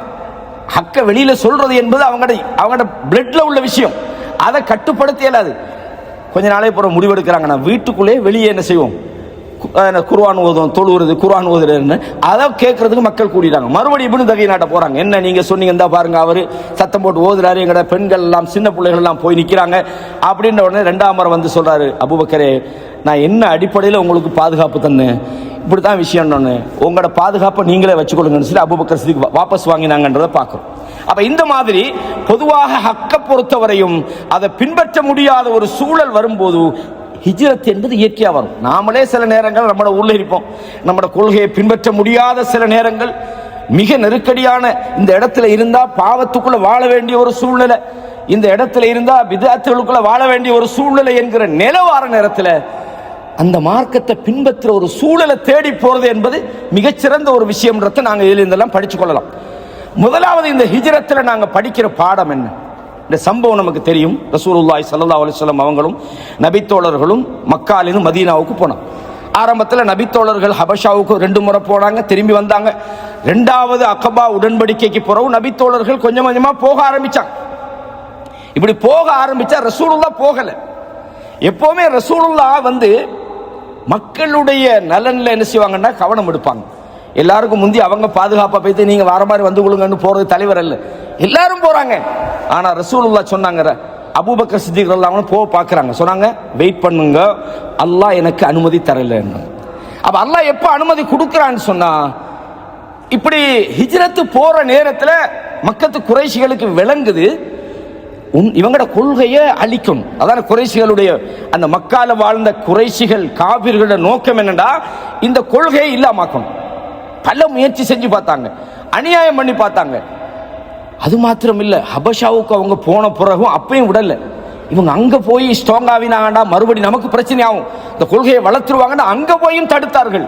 A: ஹக்க வெளியில சொல்றது என்பது அவங்களோட பிளட்ல உள்ள விஷயம், அதை கட்டுப்படுத்த இயலாது. கொஞ்ச நாளைக்கு போற முடிவெடுக்கிறாங்க, நான் வீட்டுக்குள்ளே வெளியே என்ன செய்வோம், குர்ஆன் ஓதும், தொழுவுறது, குர்ஆன் ஓதுறதுன்னு அதை கேட்கறதுக்கு மக்கள் கூடிட்டாங்க. மறுபடியும் இப்னு தகீனாட்ட போறாங்க. என்ன நீங்க சொன்னீங்க, இந்த பாருங்க அவரு சத்தம் போட்டு ஓதுறாரு, எங்கட பெண்கள் எல்லாம் சின்ன பிள்ளைகள் எல்லாம் போய் நிக்கிறாங்க அப்படின்ற உடனே 2ஆம் முறை சொல்றாரு, அபூபக்கரே நான் என்ன அடிப்படையில் உங்களுக்கு பாதுகாப்பு தந்தேன், இப்படித்தான் விஷயம், உங்களோட பாதுகாப்பை நீங்களே வச்சுக்கொள்ளுங்கன்னு சொல்லி அபூபக்கர் சித்திக் வாபஸ் வாங்கினாங்கன்றதை பார்க்கிறோம். அப்ப இந்த மாதிரி பொதுவாக ஹக்க பொறுத்தவரையும் அதை பின்பற்ற முடியாத ஒரு சூழல் வரும்போது ஹிஜ்ரத் என்பது இயற்கையா வரும். நாமளே சில நேரங்கள் நம்மளோட ஊர்ல இருப்போம், நம்மளோட கொள்கையை பின்பற்ற முடியாத சில நேரங்கள், மிக நெருக்கடியான இந்த இடத்துல இருந்தா பாவத்துக்குள்ள வாழ வேண்டிய ஒரு சூழ்நிலை, இந்த இடத்துல இருந்தா பிதஅத்துகளுக்குள்ள வாழ வேண்டிய ஒரு சூழ்நிலை என்கிற நிலவார நேரத்தில் அந்த மார்க்கத்தை பின்பற்ற ஒரு சூழலை தேடி போறது என்பது மிகச்சிறந்த ஒரு விஷயம்ன்றதை நாங்கள் இதில் இருந்தெல்லாம் படிச்சு கொள்ளலாம். முதலாவது இந்த ஹிஜ்ரத்தில் நாங்கள் படிக்கிற பாடம் என்ன? இந்த சம்பவம் நமக்கு தெரியும். ரசூலுல்லாஹி ஸல்லல்லாஹு அலைஹி வஸல்லம் அவங்களும் நபித்தோழர்களும் மக்காலிருந்து மதீனாவுக்கு போனாங்க. ஆரம்பத்தில் நபித்தோழர்கள் ஹபஷாவுக்கு 2 முறை போனாங்க, திரும்பி வந்தாங்க. 2வது அக்கபா உடன்படிக்கைக்கு பிறகு நபித்தோழர்கள் கொஞ்சம் கொஞ்சமாக போக ஆரம்பிச்சாங்க. இப்படி போக ஆரம்பிச்சா ரசூலுல்லாஹ் போகல. எப்பவுமே ரசூலுல்லாஹ் மக்களுடைய நலன்ல என்ன செய்வாங்கன்னா கவனம் எடுப்பாங்க. எல்லாருக்கும் முந்தி அவங்க பாதுகாப்பா போயிட்டு நீங்க வர மாதிரி வந்து கொள்ளுங்கன்னு போறது தலைவர் அல்ல, எல்லாரும் போறாங்க. ஆனா ரசூலுல்லாஹ் சொன்னாங்க, அபூபக்கர் சித்திக் ரலியல்லாஹு போக பார்க்கறாங்க, சொன்னாங்க வெயிட் பண்ணுங்க, அல்லாஹ் எனக்கு அனுமதி தரல. அப்ப அல்லாஹ் எப்ப அனுமதி கொடுக்கறான்னு சொன்னா, இப்படி ஹிஜ்ரத்து போற நேரத்துல மக்கத்து குறைஷிகளுக்கு விளங்குது இவங்களோட கொள்கையை அழிக்கணும். அதான் குறைஷிகளுடைய அந்த மக்கால வாழ்ந்த குறைஷிகள் காபிர்களோட நோக்கம் என்னன்னா இந்த கொள்கையை இல்லாமக்கணும். பல முயற்சி செஞ்சு பார்த்தாங்க, அநியாயம் பண்ணி பார்த்தாங்க. அது மாத்திரம் இல்ல, ஹபஷாவுக்கு அவங்க போன பிறகும் அப்பயும் விடல. இவங்க அங்க போய் ஸ்ட்ராங் ஆகினாங்கடா மறுபடி நமக்கு பிரச்சனை ஆகும், இந்த கொள்கையை வளர்த்துருவாங்கன்னா அங்க போயும் தடுத்தார்கள்.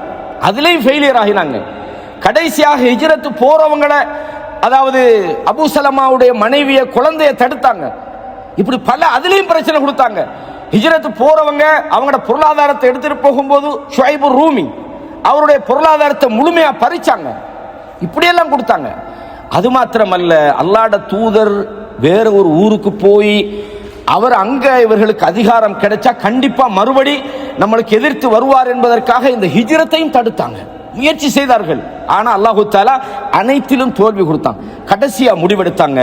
A: அதுலயும் ஃபெயிலியர் ஆகினாங்க. கடைசியாக ஹிஜ்ரத்து போறவங்களை, அதாவது அபூ சலமாவுடைய மனைவிய குழந்தைய தடுத்தாங்க. இப்படி பல அதுலயும் பிரச்சனை கொடுத்தாங்க. ஹிஜ்ரத்து போறவங்க அவங்களோட பொருளாதாரத்தை எடுத்துட்டு போகும்போது ஷுஐபு ரூமி அவருடைய பொருளாதாரத்தை முழுமையா பறிச்சாங்க. இப்படியெல்லாம் கொடுத்தாங்க. அது மாத்திரமல்ல, அல்லாஹ்வுடைய தூதர் வேற ஒரு ஊருக்கு போய் அவர் அங்க இவர்களுக்கு அதிகாரம் கிடைச்சா கண்டிப்பா மறுபடி நம்மளுக்கு எதிர்த்து வருவார் என்பதற்காக இந்த ஹிஜ்ரத்தையும் தடுத்தாங்க, முயற்சி செய்தார்கள். ஆனா அல்லாஹ் தஆலா அனைத்திலும் தோல்வி கொடுத்தான். கடைசியா முடிவெடுத்தாங்க,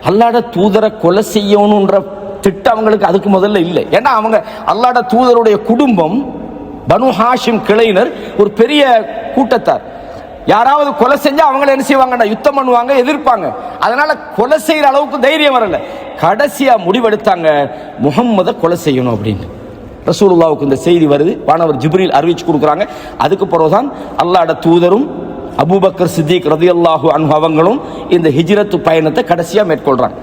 A: அல்லாஹ்வுடைய தூதரை கொலை செய்யணும்ன்ற திட்டம் அவங்களுக்கு அதுக்கு முதல்ல இல்லை. ஏன்னா அவங்க அல்லாஹ்வுடைய தூதருடைய குடும்பம் பனு ஹாஷிம் கிளையினர் ஒரு பெரிய கூட்டத்தார். யாராவது கொலை செஞ்சா அவங்களை என்ன செய்வாங்க, யுத்தம் பண்ணுவாங்க, எதிர்ப்பாங்க. அதனால கொலை செய்யற அளவுக்கு தைரியம் வரல. கடைசியா முடிவெடுத்தாங்க முஹம்மதை கொலை செய்யணும் அப்படின்னு. ரசூலுல்லாஹ்வுக்கு இந்த செய்தி வருது, வானவர் ஜிப்ரீல் அறிவிச்சு கொடுக்குறாங்க. அதுக்கு பிறகுதான் அல்லாஹ்வுடைய தூதரும் அபூபக்கர் சித்திக் ரலியல்லாஹு அன்ஹு அவங்களும் இந்த ஹிஜ்ரத்து பயணத்தை கடைசியா மேற்கொள்றாங்க.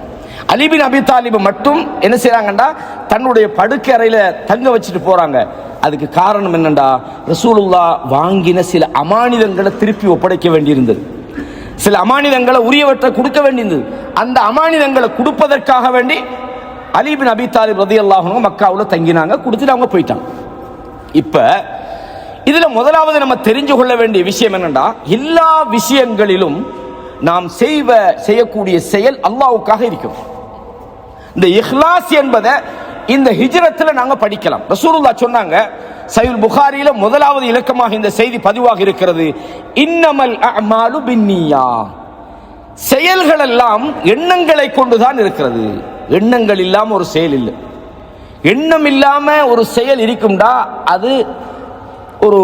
A: அலி பின் அபி தாலிப் மட்டும் என்ன செய்றாங்கன்னா தன்னுடைய படுக்கை அறையில தங்க வச்சுட்டு போறாங்க. அதுக்கு காரணம் என்னண்டா, ரசூலுல்லாஹ் வாங்கின சில அமானிதங்களை திருப்பி ஒப்படைக்க வேண்டியிருந்தது, சில அமானிதங்களை உரியவற்றை கொடுக்க வேண்டியிருந்தது. அந்த அமானிதங்களை கொடுப்பதற்காக வேண்டி அலி பின் அபி தாலிப் ரலியல்லாஹு அன்ஹு மக்காவுல தங்கினாங்க, கொடுத்துட்டு அவங்க போயிட்டாங்க. இப்ப இதுல முதலாவது நம்ம தெரிஞ்சு கொள்ள வேண்டிய விஷயம் என்னன்னா, எல்லா விஷயங்களிலும் நாம் செய்யக்கூடிய செயல் அல்லாஹ்வுக்காக இருக்கும். இந்த இஹ்லாஸ் என்பதை இந்த ஹிஜ்ரத்துல நாங்க படிக்கலாம். ரசூலுல்லாஹ் சொன்னாங்க, சஹீஹ் புகாரியில முதலாவது இலக்கமாக இந்த செய்தி பதிவாக இருக்கிறது, இன்னமல் அஅமாலு பின்னியா, செயல்கள் எல்லாம் எண்ணங்களை கொண்டுதான் இருக்கிறது. எண்ணங்கள் இல்லாம ஒரு செயல் இல்லை. எண்ணம் இல்லாம ஒரு செயல் இருக்கும்டா அது ஒரு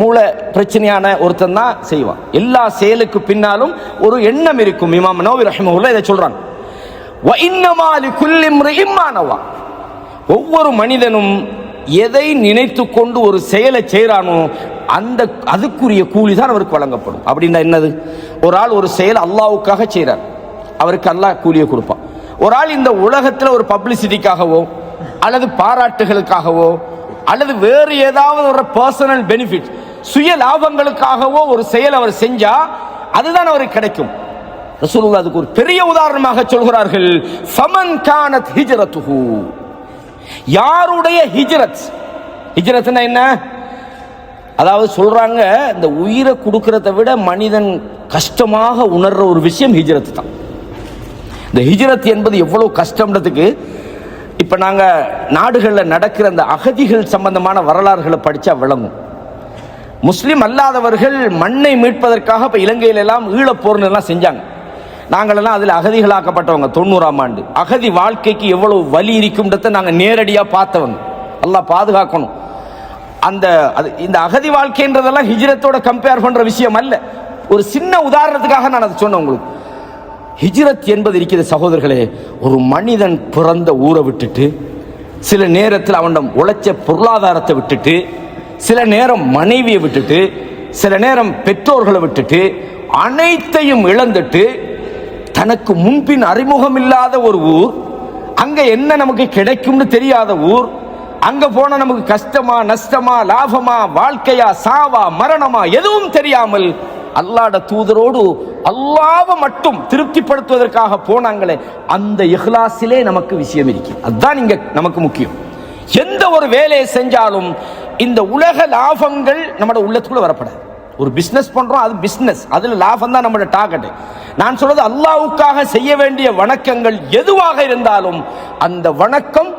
A: மூளை பிரச்சனையான ஒருத்தன் தான் செய்வான். எல்லா செயலுக்கு பின்னாலும் ஒரு எண்ணம் இருக்கும். இமாம் நவவி ரஹ்மத்துல்லாஹி இதை சொல்றாங்க, வ இன்னமா லிகுல்லி இம்ரிஇம் மா நவா, ஒவ்வொரு மனிதனும் எதை நினைத்து கொண்டு ஒரு செயலை செய்யறானோ அதுக்குரிய கூலி தான் அவருக்கு வழங்கப்படும். அப்படின்னா என்னது, ஒரு ஆள் ஒரு செயல் அல்லாஹ்வுக்காக செய்யறார், அவருக்கு அல்லாஹ் கூலியை கொடுப்பான். ஒரு ஆள் இந்த உலகத்தில் ஒரு பப்ளிசிட்டிக்காகவோ அல்லது பாராட்டுகளுக்காகவோ அல்லது வேறு ஏதாவது ஒரு பர்சனல் பெனிஃபிட் சுய லாபங்களுக்காகவோ ஒரு செயல் அவர் செஞ்சா அதுதான் அவருக்கு கிடைக்கும். ரசூலுல்லாஹ் அதுக்கு ஒரு பெரிய உதாரணமாக சொல்கிறார்கள், ஃபமன் கானத் ஹிஜ்ரத்துஹு, யாருடைய ஹிஜ்ரத், ஹிஜ்ரத்னா என்ன, அதாவது சொல்றாங்க இந்த உயிரை கொடுக்கறத விட மனிதன் கஷ்டமாக உணர்ற ஒரு விஷயம் ஹிஜ்ரத் தான். இந்த ஹிஜ்ரத் என்பது எவ்வளவு கஷ்டம்ன்றதுக்கு இப்ப நாங்க நாடுகளில் நடக்கிற அந்த அகதிகள் சம்பந்தமான வரலாறுகளை படிச்சா விளங்கும். முஸ்லிம் அல்லாதவர்கள் மண்ணை மீட்பதற்காக இப்ப இலங்கையில எல்லாம் ஈழப்போர்னு எல்லாம் செஞ்சாங்க. நாங்களெல்லாம் அதில் அகதிகளாக்கப்பட்டவங்க. 90ஆம் ஆண்டு அகதி வாழ்க்கைக்கு எவ்வளவு வலி இருக்கும்ன்றத நாங்கள் நேரடியாக பார்த்தவங்க. அல்லாஹ் பாதுகாக்கணும். இந்த அகதி வாழ்க்கைன்றதெல்லாம் ஹிஜ்ரத்தோட கம்பேர் பண்ற விஷயம் அல்ல. ஒரு சின்ன உதாரணத்துக்காக நான் அதை சொன்னேன் உங்களுக்கு. ஹிஜ்ரத் என்பது இருக்கிற சகோதரர்களே, ஒரு மனிதன் பிறந்த ஊரை விட்டுட்டு, சில நேரத்தில் அவனிடம் உழைச்ச பொருளாதாரத்தை விட்டுட்டு, சில நேரம் மனைவியை விட்டுட்டு, சில நேரம் பெற்றோர்களை விட்டுட்டு, அனைத்தையும் இழந்துட்டு, தனக்கு முன்பின் அறிமுகம் இல்லாத ஒரு ஊர், அங்க என்ன நமக்கு கிடைக்கும்னு தெரியாத ஊர், அங்க போனா நமக்கு கஷ்டமா, நஷ்டமா, லாபமா, வாழ்க்கையா, சாவா, மரணமா எதுவும் தெரியாமல் அல்லாஹ்வுடைய தூதரோடு அல்லாஹ்வை மட்டும் திருப்திப்படுத்துவதற்காக போனாங்களே, அந்த இஹ்லாஸிலே நமக்கு விஷயம் இருக்கு. அதுதான் இங்க நமக்கு முக்கியம். எந்த ஒரு வேலையை செஞ்சாலும் இந்த உலக லாபங்கள் நம்மளோட உள்ளத்துக்குள்ள வரப்படாது. ஒரு பிசினஸ் பண்றோம், அது பிசினஸ், அதுல லாபம் தான் நம்மளோட டார்கெட். நான் சொல்றது அல்லாஹ்வுக்காக செய்ய வேண்டிய வணக்கங்கள் எதுவாக இருந்தாலும் அந்த வணக்கம்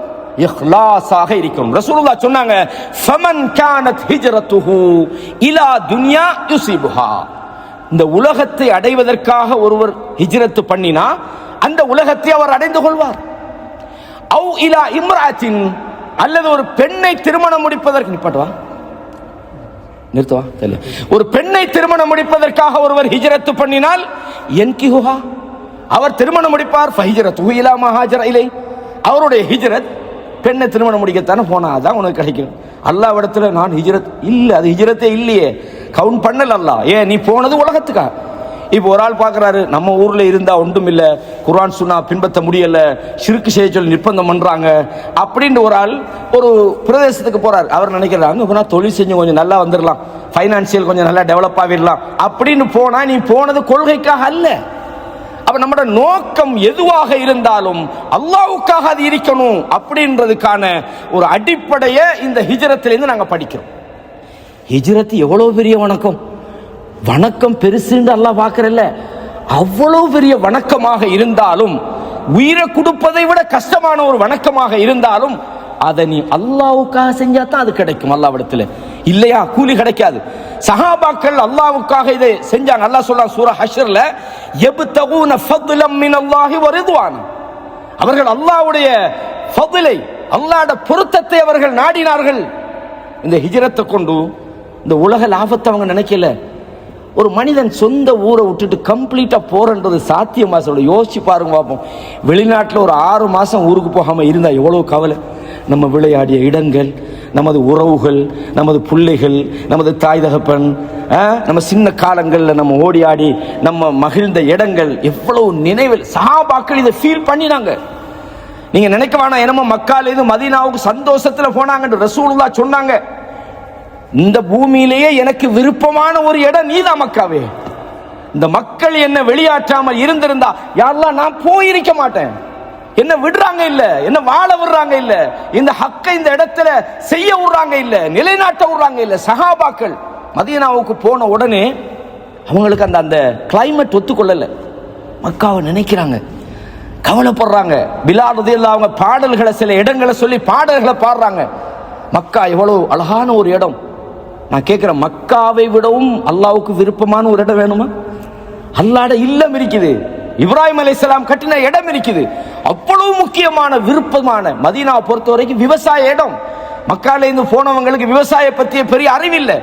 A: இஹ்லாஸாக இருக்கணும். ரசூலுல்லாஹ் சொன்னாங்க, ஃபமன் கானத் ஹிஜ்ரத்துஹு இலா துன்யா யுஸிபுஹா. இந்த உலகத்தை அடைவதற்காக ஒருவர் ஹிஜ்ரத் பண்ணினா அந்த உலகத்தை அவர் அடைந்து கொள்வார். அவு இலா இம்ராத்தின், அல்லது ஒரு பெண்ணை திருமணம் முடிப்பதற்கு நிறுத்துவா ஒரு பெண்ணை திருமணம் முடிப்பதற்காக ஒருவர் ஹிஜ்ரத் பண்ணினால் யன்கிஹுஹா, அவர் திருமணம் முடிப்பார். ஃபஹிஜ்ரத்துஹு இலா மா ஹாஜர இலை, அவருடைய ஹிஜ்ரத் பெண்ணை திருமணம் முடிக்கத்தானே போனா அதான் உனக்கு கிடைக்கும். அல்லாஹ் இடத்துல நான் ஹிஜ்ரத் இல்ல, அது ஹிஜ்ரத்தே இல்லையே, கவுண்ட் பண்ணல அல்லாஹ். ஏன் நீ போனது உலகத்துக்கா? இப்போ ஒரு ஆள் பார்க்குறாரு, நம்ம ஊரில் இருந்தால் ஒன்றும் இல்லை, குர்ஆன் சுன்னா பின்பற்ற முடியல, ஷிர்க் செய்ய சொல்லி நிர்பந்தம் பண்ணுறாங்க அப்படின்ற ஒரு ஆள் ஒரு பிரதேசத்துக்கு போகிறார். அவர் நினைக்கிறாங்க போனால் தொழில் செஞ்சு கொஞ்சம் நல்லா வந்துடலாம், ஃபைனான்சியல் கொஞ்சம் நல்லா டெவலப் ஆகிடலாம் அப்படின்னு போனால், நீ போனது கொள்கைக்காக அல்ல. அப்ப நம்மளோட நோக்கம் எதுவாக இருந்தாலும் அல்லாஹ்வுக்காக அது இருக்கணும் அப்படின்றதுக்கான ஒரு அடிப்படையை இந்த ஹிஜ்ரத்திலிருந்து நாங்கள் படிக்கிறோம். ஹிஜ்ரத் எவ்வளவு பெரிய வணக்கம், வணக்கம் பெருசுன்னு அல்லாஹ் பார்க்கறல்ல, அவ்வளவு பெரிய வணக்கமாக இருந்தாலும், உயிரை கொடுப்பதை விட கஷ்டமான ஒரு வணக்கமாக இருந்தாலும் அதை நீ அல்லாஹ்வுக்காக செஞ்சா தான் அது கிடைக்கும் அல்லாஹ்விடத்தில், இல்லையா கூலி கிடைக்காது. சஹாபாக்கள் அல்லாஹ்வுக்காக இதை செஞ்சாங்க. அல்லாஹ் சொல்றான் சூரா ஹஷ்ர்ல, யப்தகூன ஃபத்லம் மினல்லாஹி வ ரிضவான். அவர்கள் அல்லாஹ்வுடைய ஃபத்லை, அல்லாஹ்வுடைய பொருத்தத்தை அவர்கள் நாடினார்கள். இந்த ஹிஜ்ரத்தை கொண்டு இந்த உலக லாபத்தை அவங்க நினைக்கல. ஒரு மனிதன் சொந்த ஊரை விட்டுட்டு கம்ப்ளீட்டா போறன்றது சாத்தியமா? சொல்ல யோசிச்சு பாருங்க பார்ப்போம். வெளிநாட்டில் ஒரு 6 மாசம் ஊருக்கு போகாம இருந்தா எவ்வளவு கவலை. நம்ம விளையாடிய இடங்கள், நமது உறவுகள், நமது பிள்ளைகள், நமது தாய் தகப்பன், நம்ம சின்ன காலங்களில் நம்ம ஓடி ஆடி நம்ம மகிழ்ந்த இடங்கள், எவ்வளவு நினைவில் சஹாபாக்கள் இதை ஃபீல் பண்ணினாங்க. நீங்க நினைக்க வேணாம் என்னமோ மக்கால இது மதீனாவுக்கு சந்தோஷத்துல போனாங்க. ரசூலுல்லாஹ் சொன்னாங்க, இந்த பூமியிலேயே எனக்கு விருப்பமான ஒரு இடம் நீதான் மக்காவே. இந்த மக்கள் என்ன வெளியாற்றாமல் இருந்திருந்தா யாரெல்லாம் நான் போயிருக்க மாட்டேன். என்ன விடுறாங்க இல்ல, என்ன வாழ விடுறாங்க இல்ல, இந்த ஹக்கை இந்த இடத்துல செய்ய விடுறாங்க இல்ல, நிலைநாட்ட விடுறாங்க இல்ல. சஹாபாக்கள் மதீனாவுக்கு போன உடனே அவங்களுக்கு அந்த அந்த கிளைமேட் ஒத்துக்கொள்ளல. மக்காவை நினைக்கிறாங்க, கவலைப்படுறாங்க. பிலால் ரலியல்லாஹு அவங்க பாடல்களை, சில இடங்களை சொல்லி பாடல்களை பாடுறாங்க. மக்கா எவ்வளவு அழகான ஒரு இடம். நான் கேட்கிறேன், மக்காவை விடவும் அல்லாஹ்வுக்கு விருப்பமான ஒரு இடம் வேணுமா? அல்லாஹ்வுடைய இல்லம் இருக்குது, இப்ராஹிம் அலைஹிஸ்ஸலாம் கட்டின இடம் இருக்குது. அவ்வளவு முக்கியமான விருப்பமான மதீனாவை பொறுத்த வரைக்கும் விவசாய இடம். மக்கால இருந்து போனவங்களுக்கு விவசாய பற்றிய பெரிய அறிவில்லை.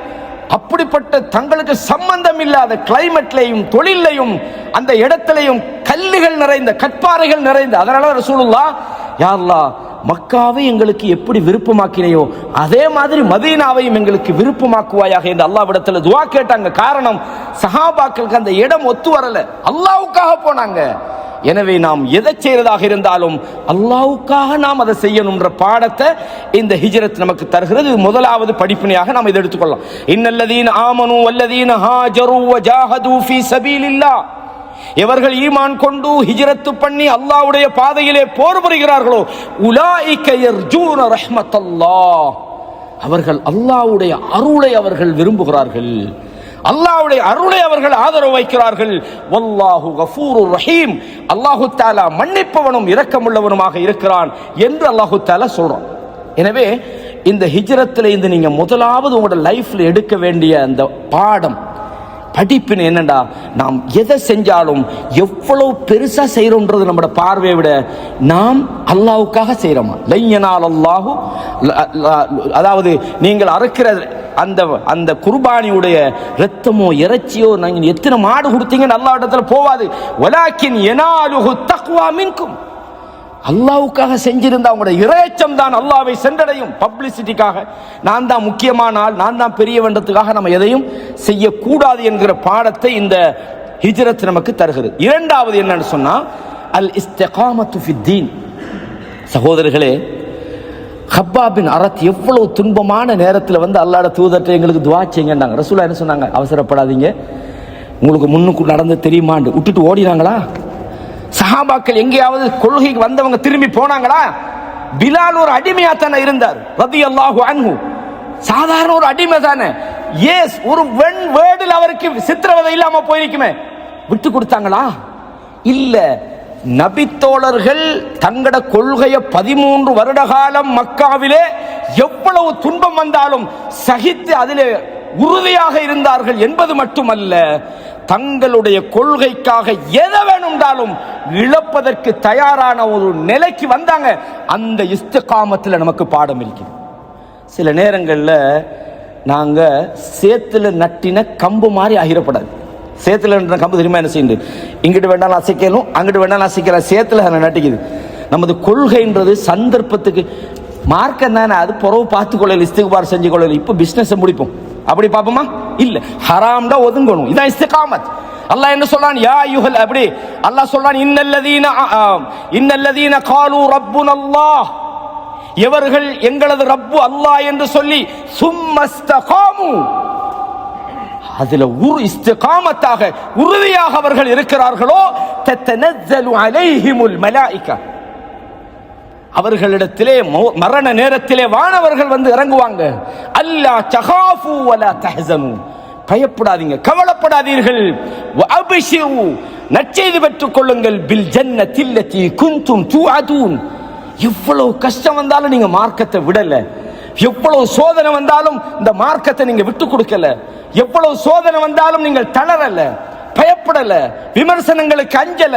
A: அப்படிப்பட்ட தங்களுக்கு சம்பந்தம் இல்லாத கிளைமேட்லையும் தொழிலையும் அந்த இடத்திலையும் கல்லுகள் நிறைந்த, கற்பாறைகள் நிறைந்த. அதனால ரசூலுல்லாஹ், யா அல்லாஹ், மக்காவை எங்களுக்கு எப்படி விருப்பமாக்கினையோ அதே மாதிரி மதீனாவையும் எங்களுக்கு விருப்பமாக்குவாயாக என்று அல்லாஹ்விடத்தில் துஆ கேட்டாங்க. காரணம், சஹாபாக்களுக்கு அந்த இடம் ஒத்து வரல, அல்லாஹ்வுக்காக போனாங்க. எனவே நாம் எதை செய்யறதாக இருந்தாலும் அல்லாஹ்வுக்காக நாம் அதை செய்யணும்ன்ற பாடத்தை இந்த ஹிஜ்ரத் நமக்கு தருகிறது. முதலாவது படிப்பினையாக நாம் இதை எடுத்துக்கொள்ளலாம். இன்னல்லதீன ஆமனு வல்லதீன ஹாஜரு வஜாஹது ஃபீ சபீலில்லாஹ், எவர்கள் ஈமான் கொண்டு ஹிஜ்ரத் பண்ணி அல்லாஹ்வுடைய பாதையிலே போர் புரிகிறார்களோ, உலாயிக யர்ஜூன ரஹ்மத்தல்லாஹ், அவர்கள் அல்லாஹ்வுடைய அருளை அவர்கள் விரும்புகிறார்கள், அல்லாஹ்வுடைய அருளை அவர்கள் ஆதரவு வைக்கிறார்கள். வல்லாஹு கஃபூருர் ரஹீம், அல்லாஹு தஆலா மன்னிப்பவனும் இரக்கமுள்ளவனுமாக இருக்கிறான் என்று அல்லாஹு தஆலா சொல்றான். எனவே இந்த ஹிஜ்ரத்தில் இருந்து நீங்க முதலாவது உங்களோட லைஃப்ல எடுக்க வேண்டிய அந்த பாடம், படிப்பினை என்னண்டா, நாம் எதை செஞ்சாலும் எவ்வளவு பெருசா செய்யறோம்ன்றது நம்மளோட பார்வையை விட நாம் அல்லாஹ்வுக்காக செய்யறோமா. லையனால் அல்லாஹு, அதாவது நீங்கள் அறுக்கிற அந்த அந்த குர்பானியுடைய இரத்தமோ இறைச்சியோ நீங்க எத்தனை மாடு கொடுத்தீங்கன்னு அல்லாஹ் இடத்துல போவாது. வலாக்கின் யனாலுஹு தக்வா மின்கும், அல்லாஹ்வுக்காக செஞ்சிருந்தா உங்களுடைய இறைச்சம் தான் அல்லாஹ்வை சென்றடையும். பப்ளிசிட்டிக்காக நான் தான் முக்கியமான ஆள், நான் தான் பெரியவன்றதுக்காக நம்ம எதையும் செய்யக்கூடாது என்கிற பாடத்தை இந்த ஹிஜ்ரத் நமக்கு தருகிறது. இரண்டாவது என்னன்னு சொன்னா, அல் இஸ்திகாமத்து ஃபித்தீன். சகோதரர்களே, ஹப்பாப் பின் அரத் எவ்வளவு துன்பமான நேரத்தில் வந்து அல்லாஹ்வுடைய தூதர்ட்ட எங்களுக்கு துஆ செய்யுங்கன்னாங்க. ரசூலுல்லாஹ் என்ன சொன்னாங்க? அவசரப்படாதீங்க, உங்களுக்கு முன்னுக்கு நடந்து தெரியுமான்னு விட்டுட்டு ஓடினாங்களா? சஹாபாக்கள் எங்கேயாவது கொள்கைக்கு வந்தவங்க திரும்பி போனாங்களா? பிலால் ஒரு அடிமையா தானே இருந்தார் ரலியல்லாஹு அன்ஹு, சாதாரண ஒரு அடிமை தானே. எஸ், ஒரு வென் வேர்டில் அவருக்கு சித்திரவதை இல்லாம போயிருக்குமே, விட்டு கொடுத்தாங்களா? இல்ல. நபித்தோழர்கள் தங்கட கொள்கைய 13 வருட காலம் மக்காவிலே எவ்வளவு துன்பம் வந்தாலும் சகித்து அதிலே உறுதியாக இருந்தார்கள் என்பது மட்டுமல்ல, தங்களுடைய கொள்கைக்காக எதை வேணும்னாலும் இழப்பதற்கு தயாரான ஒரு நிலைக்கு வந்தாங்க. அந்த இஸ்திகாமத்தில் நமக்கு பாடம் இருக்குது. சில நேரங்களில் நாங்க சேத்துல நட்டின கம்பு மாதிரி ஆகிடப்படாது. சேத்துல நட்டின கம்பு தெரியுமா என்ன செய்யுது? இங்கிட்டு வேண்டாம் அசைக்கலும், அங்கிட்டு வேண்டாம் அசைக்கலாம், சேத்துல நட்டிக்குது. நமது கொள்கைன்றது சந்தர்ப்பத்துக்கு மார்க்கம் தானே, அது புறவு பார்த்து கொள்ளல, இஸ்திக்பார் செஞ்சு கொள்ளல. இப்போ பிசினஸ் முடிப்போம், அப்படி பார்ப்போமா? இல்ல, ஹராம் தான் ஒதுங்கணும். இதான் இஸ்திகாமத். அல்லாஹ் என்ன சொல்றான்? யா அய்யுஹல், அப்படி அல்லாஹ் சொல்றான், இன்னல்லதீன காலு ரப்புனல்லாஹ், எவர்கள் எங்களது ரப்பு அல்லாஹ் என்று சொல்லி சும்மஸ்தகாமு, அதுல இஸ்திகாமத்தாக உறுதியாக அவர்கள் இருக்கிறார்களோ, தத்தனஸ்ஸலு அலைஹிமுல் மலாயிகா, அவர்களிடத்திலே மரண நேரத்திலே வானவர்கள் வந்து இறங்குவாங்க. அல்லா தகாஃபு வலா தஹ்சனு, பயப்படாதீங்க, கவலைப்படாதீர்கள். வஅப்ஷிரு, நற்செய்தி பெற்றுக் கொள்ளுங்கள். பில் ஜன்னத்தி அல்லதி குன்தும் துஅதூன், எவ்வளவு கஷ்டம் வந்தாலும் நீங்க மார்க்கத்தை விடல, எவ்வளவு சோதனை வந்தாலும் இந்த மார்க்கத்தை நீங்க விட்டு கொடுக்கல, எவ்வளவு சோதனை வந்தாலும் நீங்கள் தளரல, பயப்படல, விமர்சனங்களுக்கு அஞ்சல,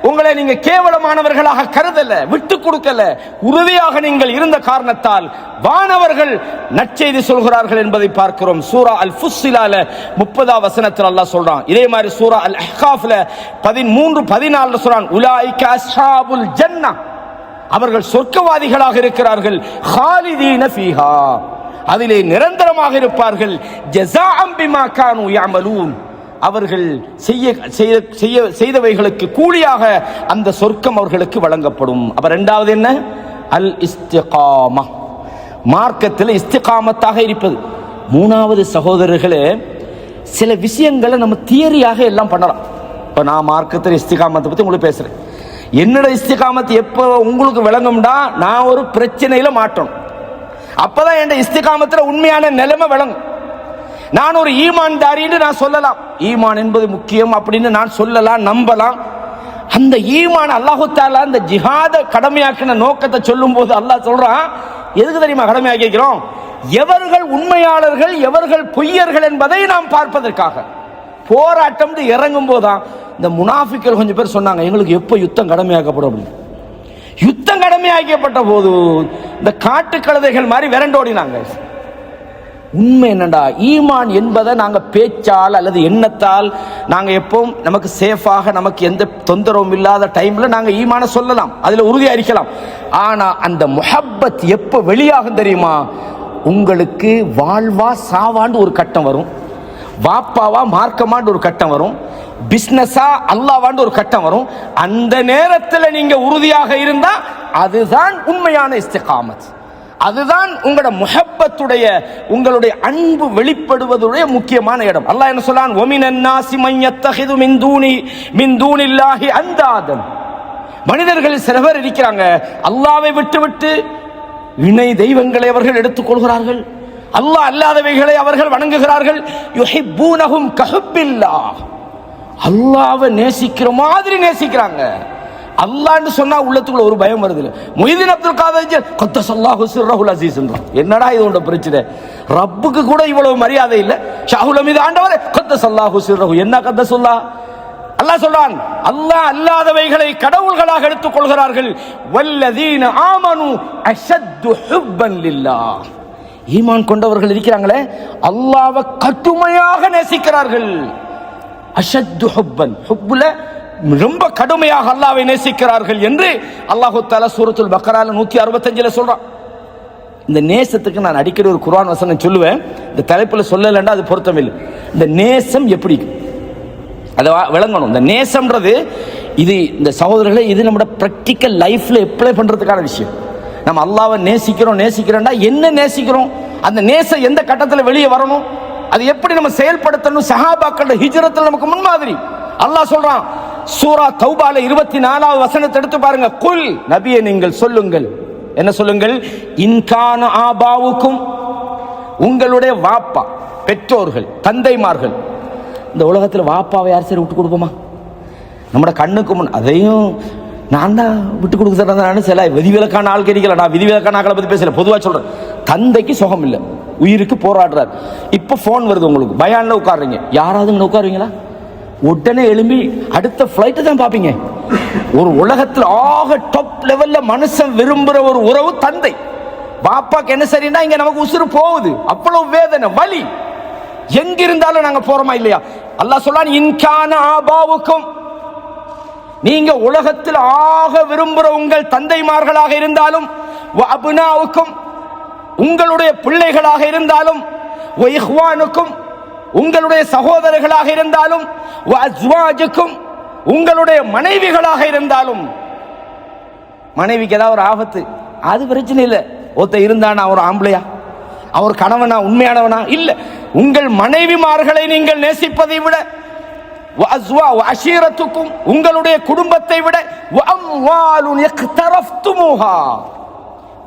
A: உங்களை நீங்க கேவலமானவர்களாக கருதல, விட்டு கொடுக்கல, உறுதியாக நீங்கள் இருந்த காரணத்தால் வானவர்கள் நற்செய்தி சொல்கிறார்கள் என்பதை பார்க்கிறோம். சூரா அல் ஃபுஸ்ஸிலால 30ஆம் வசனத்தில் அல்லாஹ் சொல்றான். இதே மாதிரி சூரா அல் அஹ்காஃப்ல 13-14 சொல்றான், உலாயிக அஸ்ஹாபுல் ஜன்னah, அவர்கள் சொர்க்கவாதிகளாக இருக்கிறார்கள். ஹாலிதீன ஃபீஹா, அதிலே நிரந்தரமாக இருப்பார்கள். ஜஸாஅம் பிமா கானூ யஅமலூன், அவர்கள் செய்தவைகளுக்கு கூலியாக அந்த சொர்க்கம் அவர்களுக்கு வழங்கப்படும். அப்ப இரண்டாவது என்ன? அல் இஸ்திகாமா, மார்க்கத்தில் இஸ்திகாமத்தாக இருப்பது. மூணாவது சகோதரர்களே, சில விஷயங்களை நம்ம தியரியாக எல்லாம் பண்ணலாம். இப்ப நான் மார்க்கத்தில் இஸ்திகாமத்தை பத்தி உங்களுக்கு பேசுறேன். என்னோட இஸ்திகாமத் எப்போ உங்களுக்கு விளங்கும்டா, நான் ஒரு பிரச்சனையில மாட்டணும், அப்பதான் என் இஸ்திகாமத்துல உண்மையான நிலைமை விளங்கும். நான் ஒரு ஈமான்தாரின்னு நான் சொல்லலாம், ஈமான் என்பது முக்கியம் அப்படின்னு நான் சொல்லலாம், நம்பலாம். அந்த ஈமான் அல்லாஹு தஆலா அந்த ஜிஹாத கடமையாக்கின நோக்கத்தை சொல்லும் போது அல்லாஹ் சொல்றான், எதுக்கு தெரியுமா கடமையாக்கிறோம்? எவர்கள் உண்மையாளர்கள் எவர்கள் பொய்யர்கள் என்பதை நாம் பார்ப்பதற்காக. போராட்டம் இறங்கும் போதுதான் இந்த முனாஃபிக்கள் கொஞ்சம் பேர் சொன்னாங்க, எங்களுக்கு எப்போ யுத்தம் கடமையாக்கப்படும் அப்படின்னு. யுத்தம் கடமையாக்கப்பட்ட போது இந்த காட்டு கழுதைகள் மாதிரி விரண்டோடினாங்க. உண்மை என்னடா, ஈமான் என்பதை நாங்க பேச்சால் அல்லது எண்ணத்தால் நாங்க எப்பவும் நமக்கு சேஃபாக, நமக்கு எந்த தொந்தரவும் இல்லாத டைம்ல நாங்க ஈமான சொல்லலாம், அதுல உறுதியா இருக்கலாம். ஆனா அந்த முஹப்பத் எப்ப வெளியாகும் தெரியுமா? உங்களுக்கு வாழ்வா சாவாண்டு ஒரு கட்டம் வரும், வாப்பாவா மார்க்கமாண்டு ஒரு கட்டம் வரும், பிசினஸா அல்லாஹ்வாண்டு ஒரு கட்டம் வரும். அந்த நேரத்தில் நீங்க உறுதியாக இருந்தா அதுதான் உண்மையான இஸ்திகாமத், அதுதான் உங்களோட முஹப்பத்துடைய, உங்களுடைய அன்பு வெளிப்படுவதுடைய முக்கியமான இடம். அல்லாஹ் என்ன சொல்றான்? வமினன் நாஸி மன் யத்தஹிது மின் தூனில்லாஹி அந்தாதன், மனிதர்கள் சில பேர் இருக்கிறாங்க, அல்லாஹ்வை விட்டு இணை தெய்வங்களை அவர்கள் எடுத்துக் கொள்கிறார்கள், அல்லாஹ் அல்லாதவைகளை அவர்கள் வணங்குகிறார்கள். யுஹிப்பூனஹும் கஹுப்பில்லாஹ், அல்லாஹ்வை நேசிக்கிற மாதிரி நேசிக்கிறாங்க. அல்லாஹ்னு சொன்னா உள்ளத்துக்குள்ள ஒரு பயம் வருது. முஹிதீன் அப்துல் காதர் கத்தஸல்லாஹு சிர்ரஹுல் அஸீஸ் என்றார். என்னடா இது உண்ட பிரச்சனை? ரப்புக்கு கூட இவ்வளவு மரியாதை இல்லை, ஷாஹுல் அமீது ஆண்டவரே கத்தஸல்லாஹு சிர்ரஹு, என்ன கத்தஸல்லாஹ்? அல்லாஹ் சொல்றான், அல்லாஹ் அல்லாதவைகளை கடவுள்களாக எடுத்துக் கொள்கிறார்கள். வல்லதீன ஆமனு அஷத்து ஹுப்பன் லில்லாஹ், ஈமான் கொண்டவர்கள் இருக்கிறாங்களே அல்லாஹ்வை கடுமையாக நேசிக்கிறார்கள். அஷத்து ஹுப்பன், ஹுப்புல ரொம்ப கடுமையாக அல்லாஹ்வை நேசிக்கிறார்கள் என்று அல்லாஹ் தஆலா சூரத்துல் பக்ரால 165 சொல்றான். இந்த நேசத்துக்கு நான் அடிக்கடி ஒரு குர்ஆன் வசனம் சொல்லுவேன், இந்த தலைப்புல சொல்லலன்னா அது பொருத்தமில்லை. இந்த நேசம் எப்படி அதை விளங்கணும். இந்த நேசம்ன்றது இது இந்த சகோதரர்களே, இது நம்மளோட பிராக்டிக்கல் லைஃப்ல அப்ளை பண்றதுக்கான விஷயம். நம்ம அல்லாஹ்வை நேசிக்கிறோம்டா என்ன நேசிக்கிறோம்? அந்த நேசம் எந்த கட்டத்தில் வெளியே வரணும், அது எப்படி நம்ம செயல்படுத்தணும்? சஹாபாக்களோட ஹிஜ்ரத்தில் நமக்கு முன்மாதிரி. அல்லாஹ் சொல்றான் சூரா தௌபால 24வது வசனத்தை எடுத்து பாருங்க. குல், நபியே நீங்கள் சொல்லுங்கள். என்ன சொல்லுங்கள்? இன்கான ஆபாவுக்கும், உங்களுடைய வாப்பா, பெற்றோர்கள், தந்தைமார்கள். இந்த உலகத்தில் வாப்பாவை யார் சரி விட்டு கொடுப்போமா? நம்மட கண்ணுக்கு முன் அதையும் நான் தான் விட்டு கொடுக்குறேன். சில விதிவிலக்கான ஆள் கிடைக்கல. நான் விதிவிலக்கான ஆக்களை பற்றி பேசல, பொதுவாக சொல்றேன். தந்தைக்கு சுகம் இல்லை, உயிருக்கு போராடுறார். இப்போ ஃபோன் வருது உங்களுக்கு, பயான்ல உட்காடுறீங்க, யாராவது இங்கே உட்காருவீங்களா? உடனே எழும்பி அடுத்த ஃப்ளைட்டு தான் பார்ப்பீங்க. ஒரு உலகத்தில் ஆக டாப் லெவல்ல மனுஷன் விரும்புகிற ஒரு உறவு தந்தை. பாப்பாக்கு என்ன சரின்னா இங்க நமக்கு உசுறு போகுது, அவ்வளவு வேதனை வலி. எங்கிருந்தாலும் நாங்க போறோமா இல்லையா? அல்லாஹ் சொல்றான் இன்கான ஆபாவுக்கும், நீங்க உலகத்தில் ஆக விரும்புகிற உங்கள் தந்தைமார்களாக இருந்தாலும், அபுனாவுக்கும், உங்களுடைய பிள்ளைகளாக இருந்தாலும், இஹ்வானுக்கும், உங்களுடைய சகோதரர்களாக இருந்தாலும், அஸ்வாஜுக்கும், உங்களுடைய மனைவிகளாக இருந்தாலும். மனைவிக்கு ஏதாவது ஒரு ஆபத்து, அது பிரச்சனை இல்லை. ஒருத்த இருந்தானா அவர் ஆம்பளையா, அவர் கணவனா, உண்மையானவனா? இல்ல. உங்கள் மனைவிமார்களை நீங்கள் நேசிப்பதை விட, அஷீரத்துக்கும், உங்களுடைய குடும்பத்தை விட,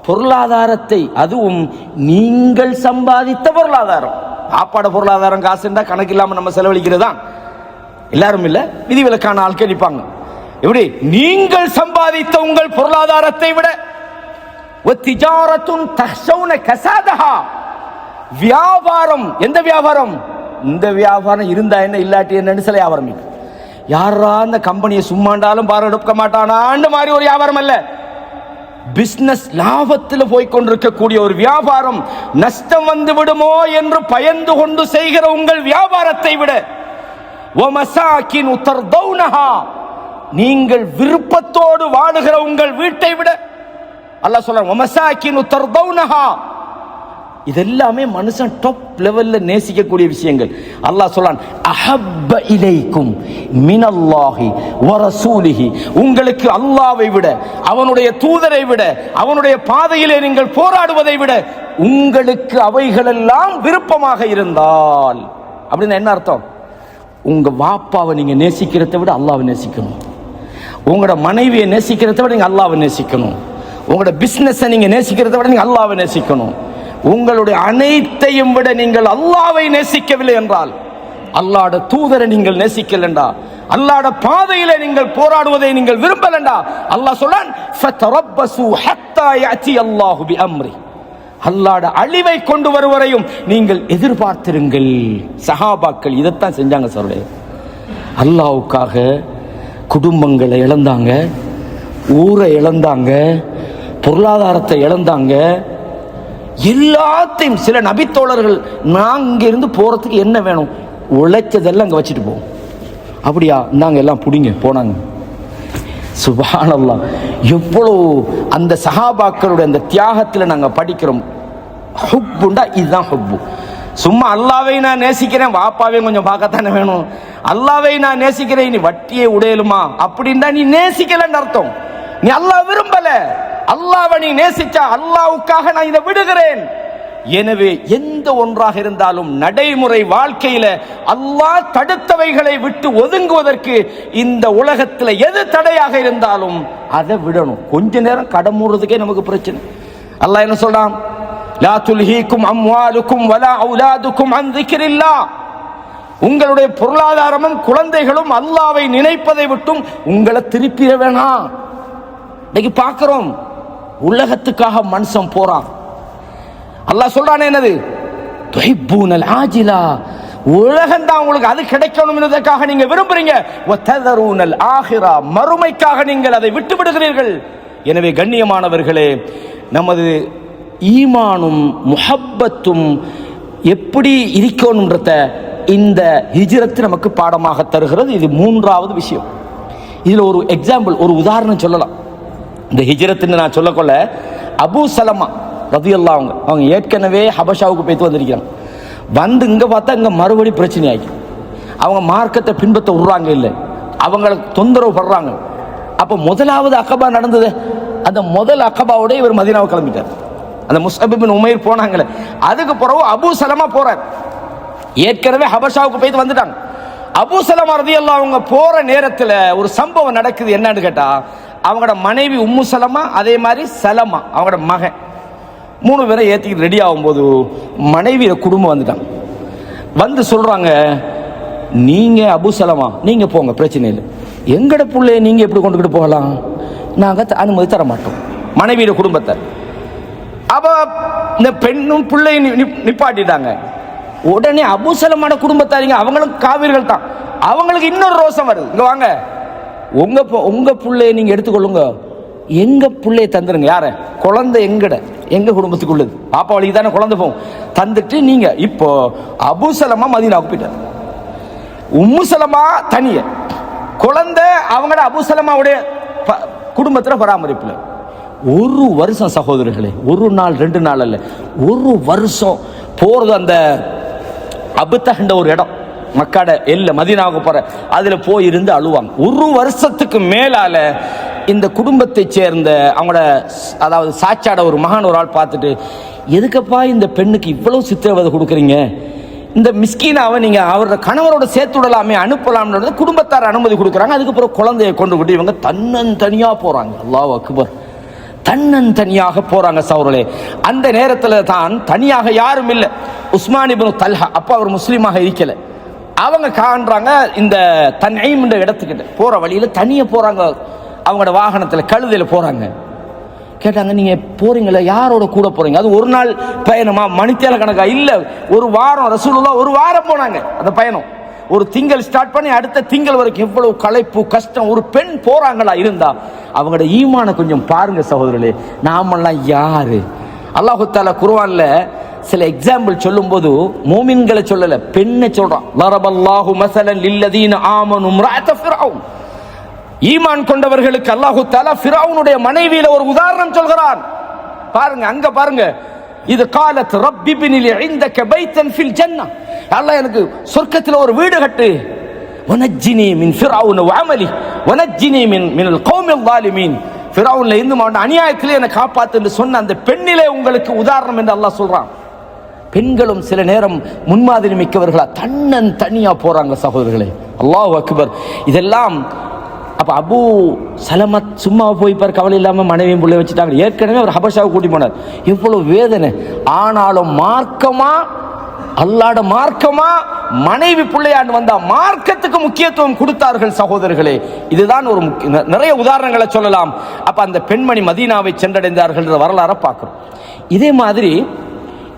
A: பொருளாதாரத்தை, அதுவும் நீங்கள் சம்பாதித்த பொருளாதாரம். சாப்பாடு பொருளாதாரம் காசு இருந்தா கணக்கு இல்லாம நம்ம செலவழிக்கிறதா? எல்லாரும் இல்ல, விதிவிலக்கான ஆட்கள் நிற்பாங்க. எப்படி? நீங்கள் சம்பாதித்த உங்கள் பொருளாதாரத்தை விட, வியாபாரம். எந்த வியாபாரம்? இந்த வியாபாரம் இருந்தா என்ன, இல்லாட்டி என்னன்னு சில வியாபாரம். யாரா அந்த கம்பெனியை சும்மாண்டாலும் பாரு எடுக்க மாட்டானான்னு மாதிரி ஒரு வியாபாரம் அல்ல. பிசினஸ் லாபத்தில் போய்கொண்டிருக்கக்கூடிய ஒரு வியாபாரம். நஷ்டம் வந்து விடுமோ என்று பயந்து கொண்டு செய்கிற உங்கள் வியாபாரத்தை விட, நீங்கள் விருப்பத்தோடு வாழுகிற உங்கள் வீட்டை விட, அல்லாஹ் சொல்றான் இதெல்லாமே மனுஷன் டாப் லெவல்ல நேசிக்கக்கூடிய விஷயங்கள். அல்லாஹ் சொல்றான் அஹப்ப இலைக்கும் மினல்லாஹி வ ரசூலிஹி, உங்களுக்கு அல்லாஹ்வை விட, அவனுடைய தூதரை விட, அவனுடைய பாதையிலே நீங்கள் போராடுவதை விட உங்களுக்கு அவைகளெல்லாம் விருப்பமாக இருந்தால், அப்படின்னு என்ன அர்த்தம்? உங்க வாப்பாவை நீங்க நேசிக்கிறதை விட அல்லாஹ்வை நேசிக்கணும். உங்களோட மனைவியை நேசிக்கிறதை விட நீங்க அல்லாஹ்வை நேசிக்கணும். உங்களோட பிசினஸை நீங்க நேசிக்கிறதை விட நீங்க அல்லாஹ்வை நேசிக்கணும். உங்களுடைய அனைத்தையும் விட நீங்கள் அல்லாஹ்வை நேசிக்கவில்லை என்றால், அல்லாஹ்வுடைய தூதரை நீங்கள் நேசிக்கலண்டா, அல்லாஹ்வுடைய பாதையிலே நீங்கள் போராடுவதை நீங்கள் விரும்பலண்டா, அல்லாஹ் சொல்றான் ஃபதரப்பசு ஹத்தா யஅதி அல்லாஹு பிஅம்ரி, அல்லாஹ்வுடைய அழிவை கொண்டு வருவரையும் நீங்கள் எதிர்பார்த்திருங்கள். சஹாபாக்கள் இதைத்தான் செஞ்சாங்க. சொல்றே, அல்லாஹ்வுக்காக குடும்பங்களை இழந்தாங்க, ஊரை இழந்தாங்க, பொருளாதாரத்தை இழந்தாங்க, எல்லாத்தையும். சில நபித்தோழர்கள், நான் இங்க இருந்து போறதுக்கு என்ன வேணும், உழைச்சதெல்லாம் அங்க வச்சுட்டு போவோம். அப்படியா, நாங்க எல்லாம் புடிங்க போனாங்க. சுப்ஹானல்லாஹ், எவ்வளவு அந்த சஹாபாக்களுடைய அந்த தியாகத்தில் நாங்க படிக்கிறோம். ஹுப்புண்டா இதுதான் ஹுப்பு. சும்மா அல்லாவை நான் நேசிக்கிறேன், வாப்பாவே கொஞ்சம் பார்க்கத்தானே வேணும். அல்லாவை நான் நேசிக்கிறேன், நீ வட்டியை உடையலுமா அப்படின்னா நீ நேசிக்கலன்னு அர்த்தம். நீ அல்லாஹ் விரும்பல. அல்லாஹ்வை நீ நேசிச்சா, அல்லாஹ்வுக்காக நான் இதை விடுகிறேன். எனவே எந்த ஒன்றாக இருந்தாலும் நடைமுறை வாழ்க்கையில அல்லாஹ் தடுத்தவைகளை விட்டு ஒதுங்குவதற்கு இந்த உலகத்தில் எது தடையாக இருந்தாலும் அதை விடணும். கொஞ்ச நேரம் கடன் மூடுறதுக்கே நமக்கு பிரச்சனை. அல்லாஹ் என்ன சொல்றான்? லா துல்ஹீக்கும் அம்வாலுக்கும் வலா அவுலாதுக்கும் அன் திக்ரில்லாஹ், உங்களுடைய பொருளாதாரமும் குழந்தைகளும் அல்லாஹ்வை நினைப்பதை விட்டும் உங்களை திருப்பிட வேணாம். இன்னைக்கு பார்க்கிறோம், உலகத்துக்காக மனுஷன் போறான். அல்லாஹ் சொல்றானே என்னது? துஹிப்பூனல் ஆஜிலா, உலகம் தான் உங்களுக்கு அது கிடைக்கணும் என்பதற்காக நீங்க விரும்புறீங்க. வததரூனல் ஆகிரா, மறுமைக்காக நீங்கள் அதை விட்டு விடுகிறீர்கள். எனவே கண்ணியமானவர்களே, நமது ஈமானும் முஹப்பத்தும் எப்படி இருக்கணும்ன்றத இந்த ஹிஜ்ரத் நமக்கு பாடமாக தருகிறது. இது மூன்றாவது விஷயம். இதுல ஒரு எக்ஸாம்பிள், ஒரு உதாரணம் சொல்லலாம். இந்த ஹிஜ்ரத்னு நான் சொல்லக்கொள்ள, அபூ சலமா ரலியல்லாஹு அன்ஹு அவங்க ஏற்கனவே ஹபஷாவுக்கு போய்த்து வந்திருக்கிறாங்க. வந்து இங்க பார்த்தா இங்க மறுபடி பிரச்சனை ஆகி, அவங்க மார்க்கத்தை பின்பற்ற விடுறாங்க இல்லை, அவங்களை தொந்தரவு படுறாங்க. அப்ப முதலாவது அகபா நடந்தது, அந்த முதல் அகபாவோட இவர் மதீனாவை கிளம்பிட்டார். அந்த முஸ்அப் இப்னு உமைர் போனாங்களே, அதுக்கு பிறகு அபூ சலமா போறார். ஏற்கனவே ஹபஷாவுக்கு போயிட்டு வந்துட்டாங்க. அபூ சலமா ரலியல்லாஹு அவங்க போற நேரத்தில் ஒரு சம்பவம் நடக்குது. என்னன்னு கேட்டா, அவங்களோட மனைவி உம்மு சலமா, அதே மாதிரி சலமா அவங்களோட மகன், 3 பேரை ஏற்றிக்கிட்டு ரெடி ஆகும்போது மனைவியோட குடும்பம் வந்துட்டாங்க. வந்து சொல்றாங்க, நீங்க அபூ சலமா நீங்க போங்க, பிரச்சனை இல்லை, எங்கட பிள்ளைய நீங்க எப்படி கொண்டுகிட்டு போகலாம், நாங்க அனுமதி தர மாட்டோம். மனைவியோட குடும்பத்தை அப்ப இந்த பெண்ணும் பிள்ளையும் நிப்பாட்டிட்டாங்க. உடனே அபூ சலமான குடும்பத்தாரிங்க, அவங்களும் காவிர்கள் தான், அவங்களுக்கு இன்னொரு ரோசம் வருது. இங்க வாங்க, உங்க பிள்ளைய நீங்க எடுத்துக்கொள்ளுங்க, எங்க பிள்ளைய தந்துருங்க. யார குழந்தை எங்க குடும்பத்துக்குள்ளது, பாப்பா வழிக்கு தானே குழந்தை போகும், தந்துட்டு நீங்க. இப்போ அபூ சலமா மதீனாவுக்கு போயிட்டார், உம்மு சலமா தனிய, குழந்தை அவங்களோட அபூ சலமாவுடைய குடும்பத்தில் பராமரிப்புல. 1 வருஷம் சகோதரர்களே, 1 நாள் 2 நாள் அல்ல, 1 வருஷம் போறது. அந்த அபுத்தஹ்ன்ற ஒரு இடம் மக்காட எல்ல மதீனாவுக்கு போற, அதுல போய் இருந்து அழுவாங்க. 1 வருஷத்துக்கு மேலால இந்த குடும்பத்தை சேர்ந்த அவங்களோட, அதாவது சாச்சாட ஒரு மகான் ஒரு ஆள் பார்த்துட்டு, எதுக்கப்பா இந்த பெண்ணுக்கு இவ்வளவு சித்திரவதை கொடுக்குறீங்க, இந்த மிஸ்கீனாவை நீங்க அவரோட கணவரோட சேர்த்து விடலாமே, அனுப்பலாம்னு குடும்பத்தார் அனுமதி கொடுக்குறாங்க. அதுக்கப்புறம் குழந்தையை கொண்டு இவங்க தன்னந்தனியா போறாங்க. அல்லாஹ் அக்பர், தன்னந்தனியாக போறாங்க சௌரலே. அந்த நேரத்தில் தான் தனியாக யாரும் இல்லை, உஸ்மான் இப்னு தல்ஹா, அப்ப அவர் முஸ்லீமாக இருக்கல, அவங்க காண்றாங்க இந்த தன்ஐம் என்ற இடத்துக்கிட்ட போற வழியில தனியா போறாங்க. அவங்களோட வாகனத்தில் கழுதையில போறாங்க. கேட்டாங்க, நீங்க போறீங்களா, யாரோட கூட போறீங்க? அது 1 நாள் பயணமா, மணித்தேல கணக்கா? இல்ல, 1 வாரம். ரசூலுல்லாஹ் 1 வாரம் போனாங்க அந்த பயணம். ஒரு திங்கள் ஸ்டார்ட் பண்ணி அடுத்த திங்கள் வரைக்கும் எவ்வளவு களைப்பு கஷ்டம். ஒரு பெண் போறாங்களா இருந்தா அவங்களோட ஈமான கொஞ்சம் பாருங்க சகோதரர்களே. நாமெல்லாம் யாரு? அல்லாஹு தஆலா குர்ஆன்ல சில எக்ஸாம்பிள் சொல்லும் போது மோமின்களை சொல்லல, பெண்ணை சொல்றான். லரபல்லாஹு மஸலன் லில்லதீன ஆமனு இம்ராஅத ஃபிர்அவுன், ஈமான் கொண்டவர்களுக்கு அல்லாஹு தஆலா ஃபிர்அவுனுடைய மனைவியில ஒரு உதாரணம் சொல்கிறான். பாருங்க, அங்க பாருங்க. இது காலத் ரப்பி பினிலி இந்தக பைத்தன் ஃபில் ஜன்னah, அல்லாஹ் எனக்கு சொர்க்கத்துல ஒரு வீடு கட்டு, வனஜ்ஜினி மின் ஃபிர்அவுன வஅமலி வனஜ்ஜினி மினல் கௌமில் ஸாலிமீன், ஃபிர்அவுன்ல இருந்து அவன் அநியாயத்திலே என்னை காப்பாத்து என்று சொன்ன அந்த பெண்ணிலே உங்களுக்கு உதாரணம் என்று அல்லாஹ் சொல்றான். பெண்களும் சில நேரம் முன்மாதிரி மிக்கவர்களா தனியா போறாங்க சகோதரர்களே. அல்லாஹ் அக்பர். இதெல்லாம் அப்ப அபூ சலமா சும்மா போய் பார், கவலை இல்லாம மனைவியும் பிள்ளை வச்சுட்டாங்க. ஏற்கனவே அவர் ஹபஷாவை கூட்டி போனார். இவ்வளவு வேதனை, ஆனாலும் மார்க்கமா, அல்லாட மார்க்கமா, மனைவி பிள்ளையாண்டு வந்தா மார்க்கத்துக்கு முக்கியத்துவம் கொடுத்தார்கள் சகோதரர்களே. இதுதான் ஒரு நிறைய உதாரணங்களை சொல்லலாம். அப்ப அந்த பெண்மணி மதீனாவை சென்றடைந்தார்கள் என்ற வரலாறை பார்க்கிறோம். இதே மாதிரி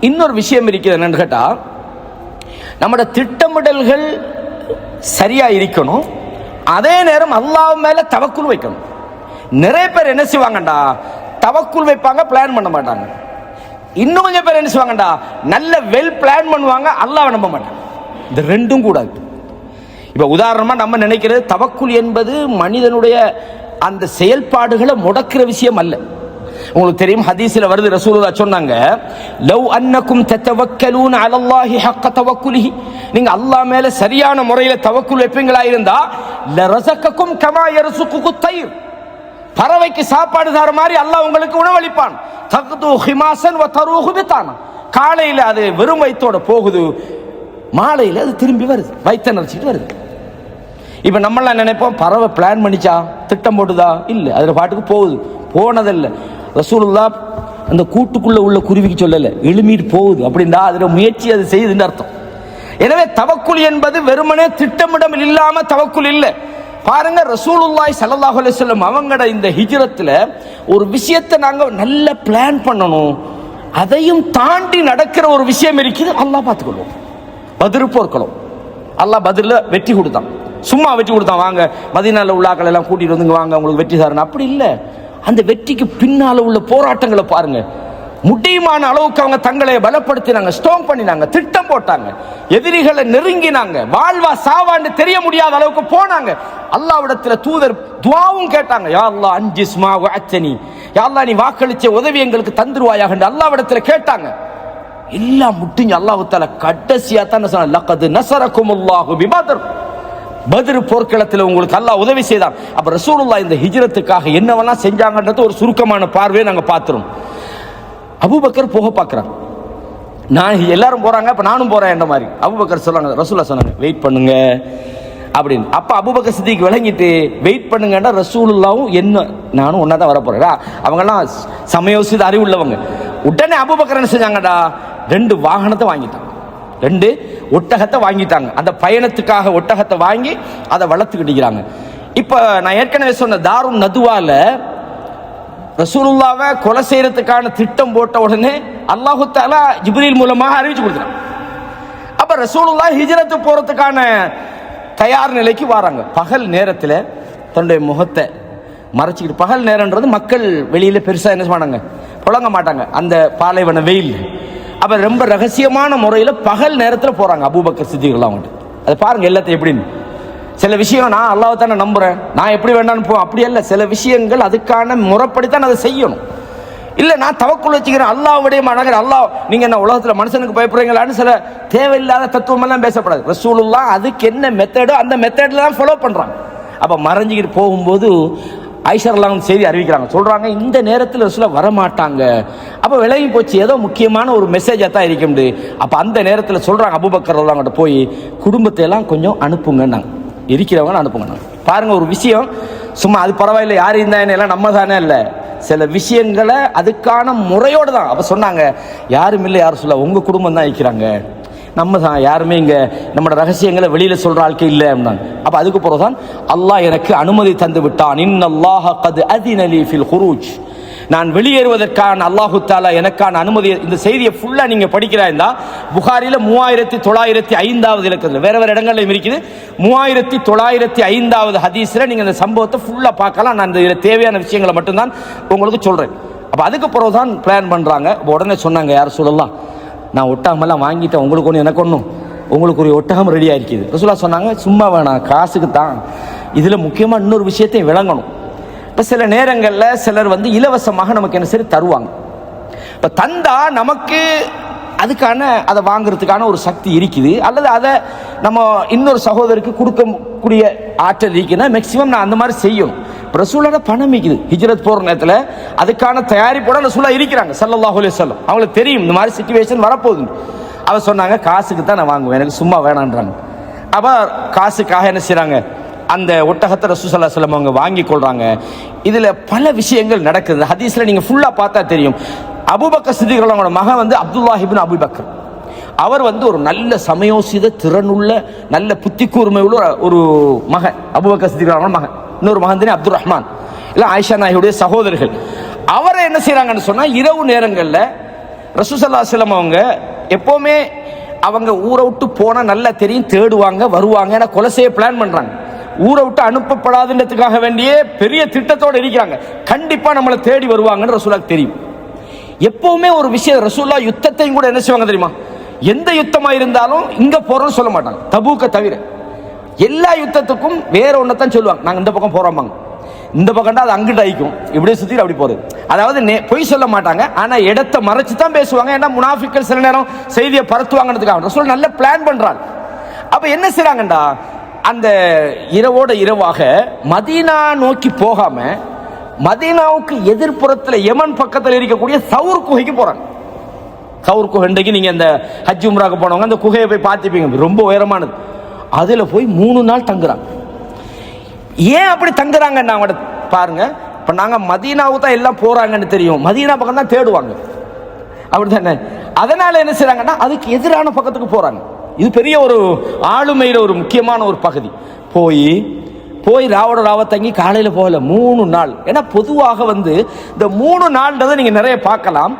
A: இன்னொரு விஷயம் இருக்கிறது. என்னன்னு கேட்டா, நம்முடைய திட்டமிடல்கள் சரியா இருக்கணும், அதே நேரம் அல்லாஹ் மேல தவக்குல் வைக்கணும். நிறைய பேர் என்ன செய்வாங்கடா, தவக்குல் வைப்பாங்க, பிளான் பண்ண மாட்டாங்க. இன்னும் கொஞ்சம் பேர் என்ன செய்வாங்கடா, நல்ல வெல் பிளான் பண்ணுவாங்க, அல்லாஹ்வை நம்ப மாட்டாங்க. இந்த ரெண்டும் கூடாது. இப்ப உதாரணமா நம்ம நினைக்கிறது தவக்குல் என்பது மனிதனுடைய அந்த செயல்பாடுகளை முடக்கிற விஷயம் அல்ல. உங்களுக்கு தெரியும், ஹதீஸ்ல வருது, ரசூலுல்லாஹ் சொன்னாங்க, லவ் அன்னக்கும் தத்தவக்கலூன அலல்லாஹி ஹக்க தவக்குலிஹி, நீங்க அல்லாஹ் மேல சரியான முறையில தவக்குல் வைப்பீங்களா இருந்தா, லரஸகக்கும் கமா யர்ஸுகு தைர், பறவைக்கு சாப்பாடு தர மாதிரி அல்லாஹ் உங்களுக்கு உணவளிப்பான். தக்து ஹிமாசன் வ தரூஹு பிதானா, காலையில அது வெறும் வயித்தோட போகுது, மாலையில அது திரும்பி வருது, வயித்தை நினைச்சிட்டு வருது. இப்ப நம்மளாம் நினைப்போம், பறவை பிளான் பண்ணிச்சா, திட்டம் போட்டுதா? இல்ல, அதுல பாட்டுக்கு போகுது. போனதில்லை. ரசூலுல்லாஹ் அந்த கூட்டுக்குள்ள உள்ள குருவிக்கு சொல்லல, எழுமிட்டு போகுது அப்படின்னா அதுல முயற்சி அது செய்யுதுன்னு அர்த்தம். எனவே தவக்குல் என்பது வெறுமனே திட்டமிடம் இல்லாம தவக்குல் இல்லை. பாருங்க, ரசூலுல்லாஹி ஸல்லல்லாஹு அலைஹி வஸல்லம் அவங்கட இந்த ஹிஜ்ரத்துல ஒரு விஷயத்தை நாங்க நல்ல பிளான் பண்ணணும், அதையும் தாண்டி நடக்கிற ஒரு விஷயம் இருக்குது. அல்லாஹ் பார்த்துக்கொள்வோம். பத்ர் போர்க்களம் அல்லாஹ் பத்ர்ல வெற்றி கொடுத்தான். சும்மா வெற்றி கொடுத்தான், வாங்க மதீனால உள்ளாக்கள் எல்லாம் கூட்டிட்டு வந்து வாங்க உங்களுக்கு வெற்றி தரணும், அப்படி இல்லை. அந்த வெற்றிக்கு பின்னால உள்ள போராட்டங்களை பாருங்க. முடியுமான அளவுக்கு அவங்க தங்களை பலப்படுத்தினாங்க, ஸ்ட்ராங் பண்ணினாங்க, திட்டம் போட்டாங்க, எதிரிகளை நெருங்கினாங்க, வாழ்வா சாவான்னு தெரிய முடியாத அளவுக்கு போனாங்க. அல்லாஹ்விடத்தில் தூதர் துஆவும் கேட்டாங்க, யா அல்லாஹ் அன்ஜிஸ்மா வஅத்தனி, யா அல்லாஹ் நீ வாக்களிச்ச உதவி எங்களுக்கு தந்துருவாயாக என்று அல்லாஹ்விடத்தில் கேட்டாங்க. எல்லாம் முடிஞ்சு அல்லாஹ் தஆலா கடைசியா தான் சொன்னார், லக்கத் நஸரகுமுல்லாஹு பிபத்ர், பத்ர் போர்க்களத்தில் உங்களுக்கு அல்லாஹ் உதவி செய்தான். அப்ப ரசூலுல்லாஹ் இந்த ஹிஜ்ரத்துக்காக என்னவெல்லாம் செஞ்சாங்கன்றது ஒரு சுருக்கமான பார்வையை நாங்க பார்த்துறோம். அபூபக்கர் போக பார்க்குறாங்க, நான் எல்லாரும் போறாங்க, அப்ப நானும் போறேன் என்ற மாதிரி. அபூபக்கர் சொல்றாங்க, ரசூலுல்லாஹ் சொன்னாங்க வெயிட் பண்ணுங்க அப்படின்னு. அப்ப அபூபக்கர் சித்திக் விளங்கிட்டு வெயிட் பண்ணுங்கன்னா ரசூலுல்லாவும் என்ன நானும் ஒன்னா தான் வர போறேன். அவங்கெல்லாம் சமயோசித அறிவுள்ளவங்க. உடனே அபூபக்கர் என்ன செஞ்சாங்கடா, 2 வாகனத்தை வாங்கிட்டாங்க, 2 ஒட்டகத்தை வாங்கிட்டாங்க. அந்த பயணத்துக்காக ஒட்டகத்தை வாங்கி அதை வளர்த்துக்கிட்டாங்க. இப்ப நான் ஏற்கனவே சொன்ன தாருன் நதுவால ரசூலுல்லாவை கொலை செய்யறதுக்கான திட்டம் போட்ட உடனே அல்லாஹு தஆலா ஜிப்ரீல் மூலமாக அறிவிச்சு கொடுத்தாங்க. அப்ப ரசூலுல்லாஹ் ஹிஜ்ரத்து போறதுக்கான தயார் நிலைக்கு வராங்க. பகல் நேரத்தில் தன்னுடைய முகத்தை மறைச்சிக்கிட்டு, பகல் நேரம்ன்றது மக்கள் வெளியில பெருசா என்ன பண்ணாங்க, புழங்க மாட்டாங்க அந்த பாலைவன வெயில். அப்ப ரொம்ப ரகசியமான முறையில் பகல் நேரத்தில் போறாங்க அபூபக்கர் சித்திகெல்லாம் வந்து. அதை பாருங்க எல்லாத்தையும் எப்படின்னு. சில விஷயம் நான் அல்லாஹ் தானே நம்புறேன், நான் எப்படி வேண்டாம்னு போ, அப்படி அல்ல. சில விஷயங்கள் அதுக்கான முறைப்படித்தான் அதை செய்யணும். இல்ல நான் தவக்குள் வச்சுக்கிறேன் அல்லாஹ்வுடைய மனகர், அல்லாஹ் நீங்க என்ன உலகத்துல மனுஷனுக்கு பயப்படுறீங்களான்னு சில தேவையில்லாத தத்துவம் எல்லாம் பேசப்படாது. ரசூலுல்லாஹ் அதுக்கு என்ன மெத்தடோ அந்த மெத்தட்ல தான் ஃபாலோ பண்றாங்க. அப்ப மறைஞ்சிக்கிட்டு போகும்போது ஆயிஷா ரலியல்லாஹு செய்தி அறிவிக்கிறாங்க, சொல்றாங்க இந்த நேரத்தில் ரசூலுல்லாஹ் வரமாட்டாங்க. அப்ப விலகி போச்சு, ஏதோ முக்கியமான ஒரு மெசேஜா தான் இருக்கும். அப்ப அந்த நேரத்தில் சொல்றாங்க அபூபக்கர் ரலியல்லாஹு அன்ஹு போய் குடும்பத்தை எல்லாம் கொஞ்சம் அனுப்புங்க, இருக்கிறவங்க அனுப்புங்க. பாருங்க ஒரு விஷயம், சும்மா அது பரவாயில்லை யார் இருந்தா எல்லாம் நம்ம தானே இல்லை, சில விஷயங்களை அதுக்கான முறையோடு தான். அப்ப சொன்னாங்க யாரும் இல்லை, யாரும் சொல்ல உங்க குடும்பம் தான் இருக்கிறாங்க, நம்ம தான் யாருமே இங்க நம்மளோட ரகசியங்களை வெளியில சொல்ற ஆட்கள் இல்லை அப்படின்னாங்க. அப்ப அதுக்கு பிறகுதான் அல்லாஹ் எனக்கு அனுமதி தந்து விட்டான். இன்னல்லாஹ கத் அதின லீ ஃபில் குரூஜ், நான் வெளியேறுவதற்கான அல்லாஹு தஆலா எனக்கான அனுமதி. இந்த செய்தியை ஃபுல்லா நீங்க படிக்கிறாய்ந்தா புகாரில 3905வது இலக்கத்துல, வேற வேற இடங்கள்ல இருக்குது, 3905வது ஹதீஸ்ல நீங்க இந்த சம்பவத்தை ஃபுல்லா பார்க்கலாம். நான் இந்த தேவையான விஷயங்களை மட்டும்தான் உங்களுக்கு சொல்றேன். அப்ப அதுக்கு பிறகுதான் பிளான் பண்றாங்க. உடனே சொன்னாங்க யார் சொல்லலாம், நான் ஒட்டகமெல்லாம் வாங்கிட்டேன், உங்களுக்கு ஒன்று எனக்கு ஒன்றும், உங்களுக்கு ஒரு ஒட்டகம் ரெடியாக இருக்குது. ரசூலுல்லாஹ் சொன்னாங்க சும்மா வேணாம், காசுக்கு தான். இதில் முக்கியமாக இன்னொரு விஷயத்தையும் விளங்கணும். இப்போ சில நேரங்களில் சிலர் வந்து இலவசமாக நமக்கு என்ன சரி தருவாங்க. இப்போ தந்தா நமக்கு அதுக்கான அதை வாங்குறதுக்கான ஒரு சக்தி இருக்குது, அல்லது அதை நம்ம இன்னொரு சகோதரருக்கு கொடுக்கக்கூடிய ஆற்றல் இருக்குன்னா மேக்சிமம் நான் அந்த மாதிரி செய்யணும். ரசூலோட பணம் இருக்குது, ஹிஜ்ரத் போற நேரத்தில் அதுக்கான தயாரிப்போட ரசூலா இருக்கிறாங்க ஸல்லல்லாஹு அலைஹி வஸல்லம். அவங்களுக்கு தெரியும் இந்த மாதிரி சிச்சுவேஷன் வரப்போகுது. அவ சொன்னாங்க காசுக்கு தான் நான் வாங்குவேன், எனக்கு சும்மா வேணான்றாங்க. அப்ப காசுக்காக என்ன செய்றாங்க, அந்த ஒட்டகத்தை ரசூல் ஸல்லல்லாஹு அலைஹி வஸல்லம் அவங்க வாங்கி கொள்றாங்க. இதுல பல விஷயங்கள் நடக்குது. ஹதீஸ்ல நீங்க ஃபுல்லா பார்த்தா தெரியும். அபூபக்கர் சித்திக் அவங்களோட மகன் வந்து அப்துல்லாஹ் இப்னு அபூபக்கர், அவர் வந்து ஒரு நல்ல சமயோசித திறனுள்ள நல்ல புத்தி கூர்மை உள்ள ஒரு மகன். அபூபக்கர் சித்திக் அவங்களோட மகன், இன்னொரு மகன் தானே அப்துல் ரஹ்மான், இல்லை ஆயிஷா நாயுடைய சகோதரர்கள். அவரை என்ன செய்யறாங்கன்னு சொன்னா இரவு நேரங்களில் ரசூல் ஸல்லல்லாஹு அலைஹி வஸல்லம் அவங்க எப்பவுமே அவங்க ஊரை விட்டு போனா நல்லா தெரியும், தேடுவாங்க வருவாங்க, ஏன்னா கொலை செய்ய பிளான் பண்றாங்க. ஊரை விட்டு அனுப்பப்படாதுன்றதுக்காக வேண்டிய பெரிய திட்டத்தோடு இருக்கிறாங்க. கண்டிப்பா நம்மளை தேடி வருவாங்கன்னு ரசூலுல்லாஹ்க்கு தெரியும். எப்பவுமே ஒரு விஷயம் ரசூலுல்லாஹ் யுத்தத்தையும் கூட என்ன செய்வாங்க தெரியுமா, எந்த யுத்தமா இருந்தாலும் இங்க போறோம்னு சொல்ல மாட்டாங்க. தபூக்க தவிர எல்லா யுத்தத்துக்கும் வேற ஒன்னதான் சொல்லுவாங்க, நாங்க இந்த பக்கம் போறோம், இந்த பக்கம்டா அது அங்கிட்ட ஆயிக்கும், இப்படியே சுத்தி அப்படி போறது. அதாவது பொய் சொல்ல மாட்டாங்க, ஆனா இடத்தை மறைச்சு தான் பேசுவாங்க. ஏன்னா முனாஃபிக்கள் சில நேரம் செய்தியை பரத்துவாங்கன்றதுக்காக ரசூல் நல்ல பிளான் பண்றாங்க. அப்ப என்ன செய்றாங்கடா, அந்த இரவோட இரவாக மதீனா நோக்கி போகாம மதீனாவுக்கு எதிர்ப்புறத்தில் யமன் பக்கத்தில் இருக்கக்கூடிய சவுர் குகைக்கு போறாங்க. சவுர் குகை இன்றைக்கு நீங்க இந்த ஹஜ் உம்ராக்கு போனவங்க அந்த குகையை போய் பார்த்துப்பீங்க, ரொம்ப உயரமானது. அதுல போய் 3 நாள் தங்குறாங்க. ஏன் அப்படி தங்குறாங்கன்னு அவங்க பாருங்க. இப்ப நாங்க மதீனாவுக்கு தான் எல்லாம் போறாங்கன்னு தெரியும், மதீனா பக்கம் தான் தேடுவாங்க, அப்படித்தானே? அதனால என்ன செய்றாங்கன்னா அதுக்கு எதிரான பக்கத்துக்கு போறாங்க. இது பெரிய ஒரு ஆளுமையில ஒரு முக்கியமான ஒரு பகுதி. போய் ராவோட ராவ தங்கி காலையில போகல 3 நாள். ஏன்னா பொதுவாக வந்து இந்த 3 நாள்ன்றதை நீங்க நிறைய பார்க்கலாம்.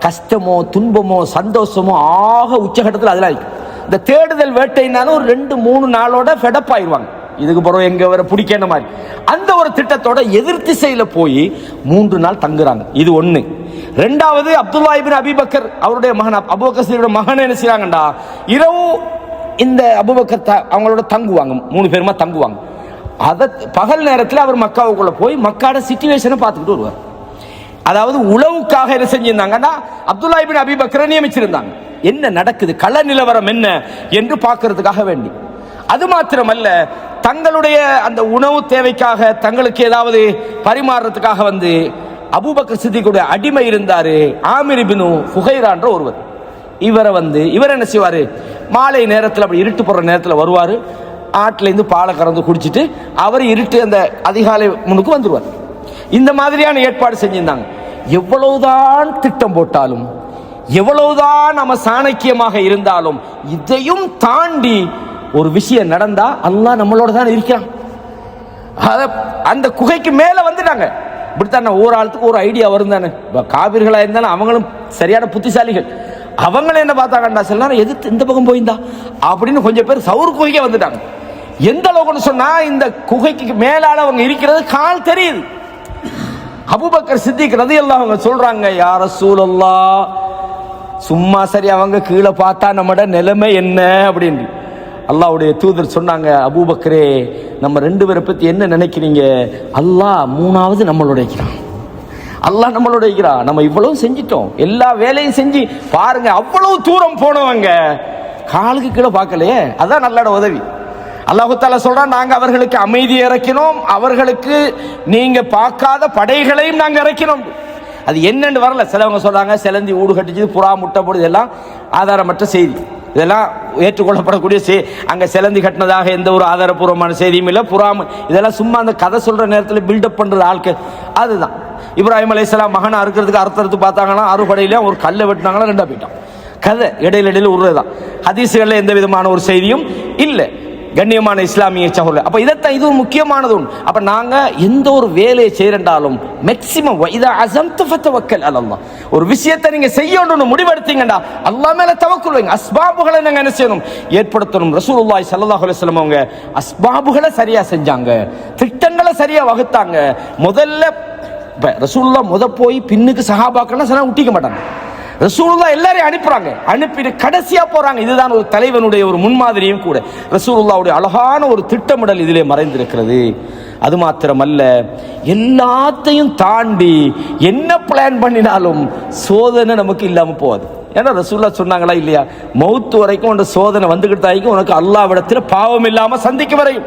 A: கஷ்டமோ துன்பமோ சந்தோஷமோ ஆக உச்சகட்டத்தில் அதெல்லாம் இருக்கு. இந்த தேடுதல் வேட்டைனாலும் ஒரு 2-3 நாளோட ஃபெடப் ஆயிடுவாங்க, இதுக்கு பிறகு எங்க வர பிடிக்கிற மாதிரி. அந்த ஒரு திட்டத்தோட எதிர் திசையில போய் 3 நாள் தங்குறாங்க. இது ஒண்ணு. ரெண்டாவது அப்துல்லாஹ் இப்னு அபூபக்கர் அவருடைய மகன் அபூபக்கர் சித்தியோட மகன் என்ன செய்றாங்கடா, இரவு இந்த அபூபக்கர் அவங்களோட தங்குவாங்க, 3 பேருமா தங்குவாங்க. அத பகல் நேரத்தில் அவர் மக்காவுக்குள்ள போய் மக்காட சிச்சுவேஷனை பார்த்துக்கிட்டு வருவார். அதாவது உளவுக்காக என்ன செஞ்சிருந்தாங்கன்னா அப்துல்லாஹ் இப்னு அபூபக்கரை நியமிச்சிருந்தாங்க, என்ன நடக்குது கள நிலவரம் என்ன என்று பார்க்கறதுக்காக வேண்டி. அது மாத்திரமல்ல தங்களுடைய அந்த உணவு தேவைக்காக தங்களுக்கு ஏதாவது பரிமாறுறதுக்காக வந்து அபூபக்கர் சித்திக்குடைய அடிமை இருந்தாரு ஆமிர் இப்னு ஃபுகைரான்ற ஒருவர். இவர் என்ன செய்வாரு, மாலை நேரத்தில் அப்படி இருட்டு போடுற நேரத்தில் வருவார், ஆட்டிலேருந்து பாலை கறந்து குடிச்சிட்டு அவர் இருட்டு அந்த அதிகாலை முன்னுக்கு வந்துடுவார். இந்த மாதிரியான ஏற்பாடு செஞ்சிருந்தாங்க. எவ்வளவுதான் திட்டம் போட்டாலும், எவ்வளவுதான் நம்ம சாணக்கியமாக இருந்தாலும், இதையும் தாண்டி ஒரு விஷயம் நடந்தா அல்லாஹ் நம்மளோட தான் இருக்கிறான். அந்த குகைக்கு மேல வந்துட்டாங்க. இப்படித்தான் ஒரு ஆளுக்கு ஒரு ஐடியா வரும் தானே. காவிர்களா இருந்தாலும் அவங்களும் சரியான புத்திசாலிகள். அவங்களும் என்ன பார்த்தாங்கண்டா, சில நேரம் எதிர்த்து இந்த பக்கம் போயிருந்தா அப்படின்னு கொஞ்சம் பேர் சவுர் குகைக்கே வந்துட்டாங்க. எந்த அளவுக்குன்னு சொன்னா, இந்த குகைக்கு மேலால அவங்க இருக்கிறது கால் தெரியுது. அபூபக்கர் சித்திக் ரலியல்லாஹு அன்ஹு சொல்றாங்க, யா ரசூலல்லாஹ், சும்மா சரி அவங்க கீழே பார்த்தா நம்மட நிலைமை என்ன அப்படின்னு. அல்லாஹ்வுடைய தூதர் சொன்னாங்க, அபூபக்கரே, நம்ம ரெண்டு பேரை பத்தி என்ன நினைக்கிறீங்க? அல்லாஹ் மூணாவது நம்மளோட இருக்கிறான். அல்லாஹ் நம்மளோட இருக்கிறான். நம்ம இவ்வளவு செஞ்சிட்டோம், எல்லா வேலையும் செஞ்சு பாருங்க, அவ்வளவு தூரம் போனவங்க காலுக்கு கீழே பார்க்கலையே. அதான் அல்லாஹ்வோட உதவி. அல்லாஹ் தஆலா சொல்றான், நாங்க அவர்களுக்கு அமைதி இறக்கினோம், அவர்களுக்கு நீங்க பார்க்காத படைகளையும் நாங்க இறக்கினோம். அது என்னன்னு வரல. சிலவங்க சொல்றாங்க சிலந்தி ஊடு கட்டிச்சு, புறா முட்டை போடுது, இதெல்லாம் ஆதாரமற்ற செய்தி. இதெல்லாம் ஏற்றுக்கொள்ளப்படக்கூடிய அங்க சிலந்தி கட்டினதாக எந்த ஒரு ஆதாரபூர்வமான செய்தியும் இல்லை. புறாம இதெல்லாம் சும்மா அந்த கதை சொல்ற நேரத்தில் பில்டப் பண்றது ஆட்கள். அதுதான் இப்ராஹிம் அலைஹிஸ்ஸலாம் மகனை அறுக்கிறதுக்கு அறுத்து பார்த்தாங்கன்னா, அறுபடையில ஒரு கல்லை வெட்டினாங்கன்னா ரெண்டா போயிட்டான். கதை இடையில உருதான். ஹதீசுகள்ல எந்த விதமான ஒரு செய்தியும் இல்லை. கண்ணியமான இஸ்லாமிய சகோதரர், அப்ப இதைத்தான் இது முக்கியமானது. அப்ப நாங்க எந்த ஒரு வேலையை செய்யறாலும் மேக்ஸிமம் இதா அஸம்து ஃபதவக்கல் அலல்லாஹ், ஒரு விஷயத்தை நீங்க செய்யணும்னு முடிவெடுத்தீங்கடா அல்லாஹ் மேல தவக்குல் வைங்க. அஸ்பாபுகளை நாங்க என்ன செய்யணும், ஏற்படுத்தணும். ரசூலுல்லாஹி ஸல்லல்லாஹு அலைஹி வஸல்லம் அவங்க அஸ்பாபுகளை சரியா செஞ்சாங்க, திட்டங்களை சரியா வகுத்தாங்க. முதல்ல ரசூலுல்லாஹ் போய் பின்னுக்கு சஹாபாக்கள்லாம் சொன்னா ஊட்டிக்க மாட்டாங்க. ரசூலுல்லாஹ் எல்லாரையும் அனுப்புறாங்க, அனுப்பிட்டு கடைசியா போறாங்க. இதுதான் ஒரு தலைவனுடைய ஒரு முன்மாதிரியும் கூட. ரசூலுல்லாஹ்வுடைய அழகான ஒரு திட்டமிடல் இதிலே மறைந்திருக்கிறது. அது மாத்திரமல்ல, எல்லாத்தையும் தாண்டி என்ன பிளான் பண்ணினாலும் சோதனை நமக்கு இல்லாம போகாது. ஏன்னா ரசூலுல்லாஹ் சொன்னாங்களா இல்லையா, மௌத் வரைக்கும் அந்த சோதனை வந்துகிட்டு தாய்க்கும் உனக்கு அல்லாஹ்விடத்தில் பாவம் இல்லாம சந்திக்க வரையும்.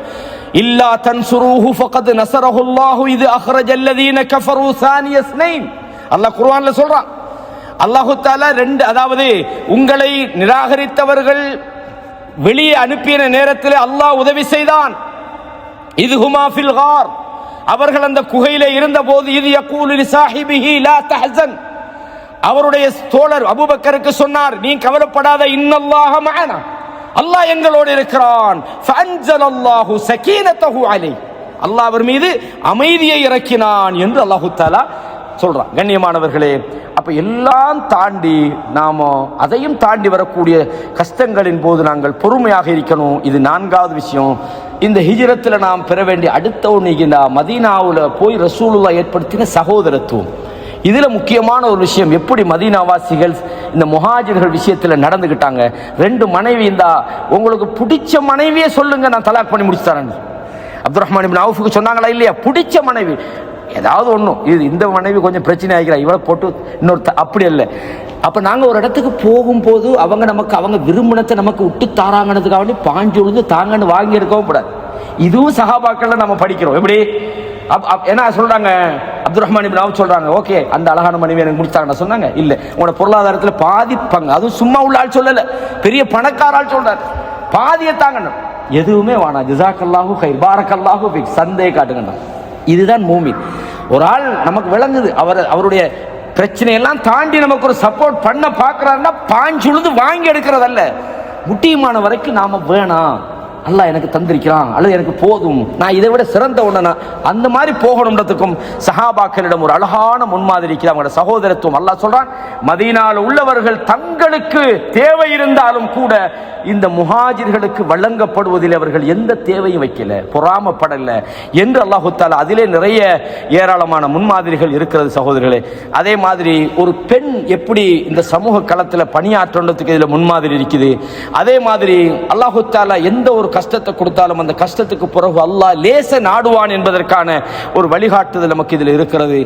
A: இல்லா தன்சுரூஹு ஃபகத் நஸரஹுல்லாஹு இது அஹ்ரஜல்லதீன கஃபரு சானிய ஸ்னைன். அல்லாஹ் குர்ஆன்ல சொல்றான். அல்லாஹு தஆலா அதாவது உங்களை நிராகரித்தவர்கள் வெளியே அனுப்பிய நேரத்தில் அல்லாஹ் உதவி செய்தான். இது ஹுமா ஃபில் கார், அவர்கள் அந்த குகையிலே இருந்த போது, இது யகூலு லிசாஹிபிஹி லா தஹஸன், அவருடைய தோழர் அபூபக்கருக்கு சொன்னார், நீ கவலைப்படாத, இன்னல்லாஹ மஅனா, அல்லாஹ் எங்களோடு இருக்கிறான். ஃபஅன்ஸலல்லாஹு ஸகீனத்தஹு அலைஹி, அல்லாஹ் அவர் மீது அமைதியை இறக்கினான் என்று அல்லாஹு தஆலா சொல்றான். கண்ணியமானவர்களே, அப்ப எல்லாம் தாண்டி நாம அதையும் தாண்டி வரக்கூடிய கஷ்டங்களின் போது நாங்கள் பொறுமையாக இருக்கணும். இது நான்காவது விஷயம். இந்த ஹிஜ்ரத்தில் நாம் பெற வேண்டிய அடுத்த ஒன்று, மதீனாவுல போய் ரசூலுல்லாஹ் ஏற்படுத்தின சகோதரத்துவம். இதுல முக்கியமான ஒரு விஷயம், எப்படி மதீனாவாசிகள் இந்த முஹாஜிர்கள் விஷயத்துல நடந்துகிட்டாங்க. ரெண்டு மனைவி இருந்தா உங்களுக்கு பிடிச்ச மனைவியே சொல்லுங்க, நான் தலாக் பண்ணி முடிச்சு தரேன். அப்துல் ரஹ்மான் இப்னு அவுஃப்க்கு சொன்னாங்களா இல்லையா, பிடிச்ச மனைவி ஏதாவது ஒன்றும், இது இந்த மனைவி கொஞ்சம் பிரச்சனை ஆகிக்கிறா, இவளை போட்டு இன்னொரு அப்படி இல்லை. அப்போ நாங்கள் ஒரு இடத்துக்கு போகும்போது அவங்க விரும்பினத்தை நமக்கு விட்டு தாராங்கனதுக்காக வேண்டி பாஞ்சு விழுந்து தாங்கன்னு வாங்கி எடுக்கவும் கூடாது. இதுவும் சஹாபாக்கள்ல நம்ம படிக்கிறோம். எப்படி என்ன சொல்றாங்க, அப்துல் ரஹ்மான் இப்னு அவுஃப் சொல்றாங்க, ஓகே அந்த அழகான மனைவி எனக்கு முடிச்சாங்கன்னு சொன்னாங்க. இல்லை, உங்களோட பொருளாதாரத்தில் பாதிப்பாங்க, அதுவும் சும்மா உள்ள ஆள் சொல்லலை, பெரிய பணக்கார ஆள் சொல்றாரு, பாதியை தாங்கணும். எதுவுமே வேணா, ஜஸாக்கல்லாஹு கைர், பாரக்கல்லாஹு ஃபீக், சந்தையை காட்டுங்கண்ணா. இதுதான் மூமின். ஒரு ஆள் நமக்கு விளங்குது, அவருடைய பிரச்சனையெல்லாம் தாண்டி நமக்கு ஒரு சப்போர்ட் பண்ண பார்க்கிறாருன்னா பாஞ்சுழுது வாங்கி எடுக்கிறதல்ல, முட்டியமான வரைக்கும் நாம வேணாம், அல்லாஹ் எனக்கு தந்திருக்கிறான், அல்லது எனக்கு போதும், நான் இதை விட சிறந்த ஒண்ணு அந்த மாதிரி போகணுன்றதுக்கும் சஹாபாக்களிடம் ஒரு அழகான முன்மாதிரி அவங்களோட சகோதரத்துவம். அல்லாஹ் சொல்றான், மதீனாவில் உள்ளவர்கள் தங்களுக்கு தேவை இருந்தாலும் கூட இந்த முஹாஜிர்களுக்கு வழங்கப்படுவதில் அவர்கள் எந்த தேவையும் வைக்கல, பொறாமப்படல என்று அல்லாஹு தஆலா அதிலே நிறைய ஏராளமான முன்மாதிரிகள் இருக்கிறது சகோதரர்களே. அதே மாதிரி ஒரு பெண் எப்படி இந்த சமூக களத்தில் பணியாற்றுறதுக்கு இதில் முன்மாதிரி இருக்குது. அதே மாதிரி அல்லாஹு தஆலா எந்த ஒரு கஷ்டத்தை கொடுத்தாலும் அந்த கஷ்டத்துக்கு பிறகு அல்லாஹ் லேச நாடுவான் என்பதற்கான ஒரு வழிகாட்டுதல் நமக்கு இதில் இருக்கிறது.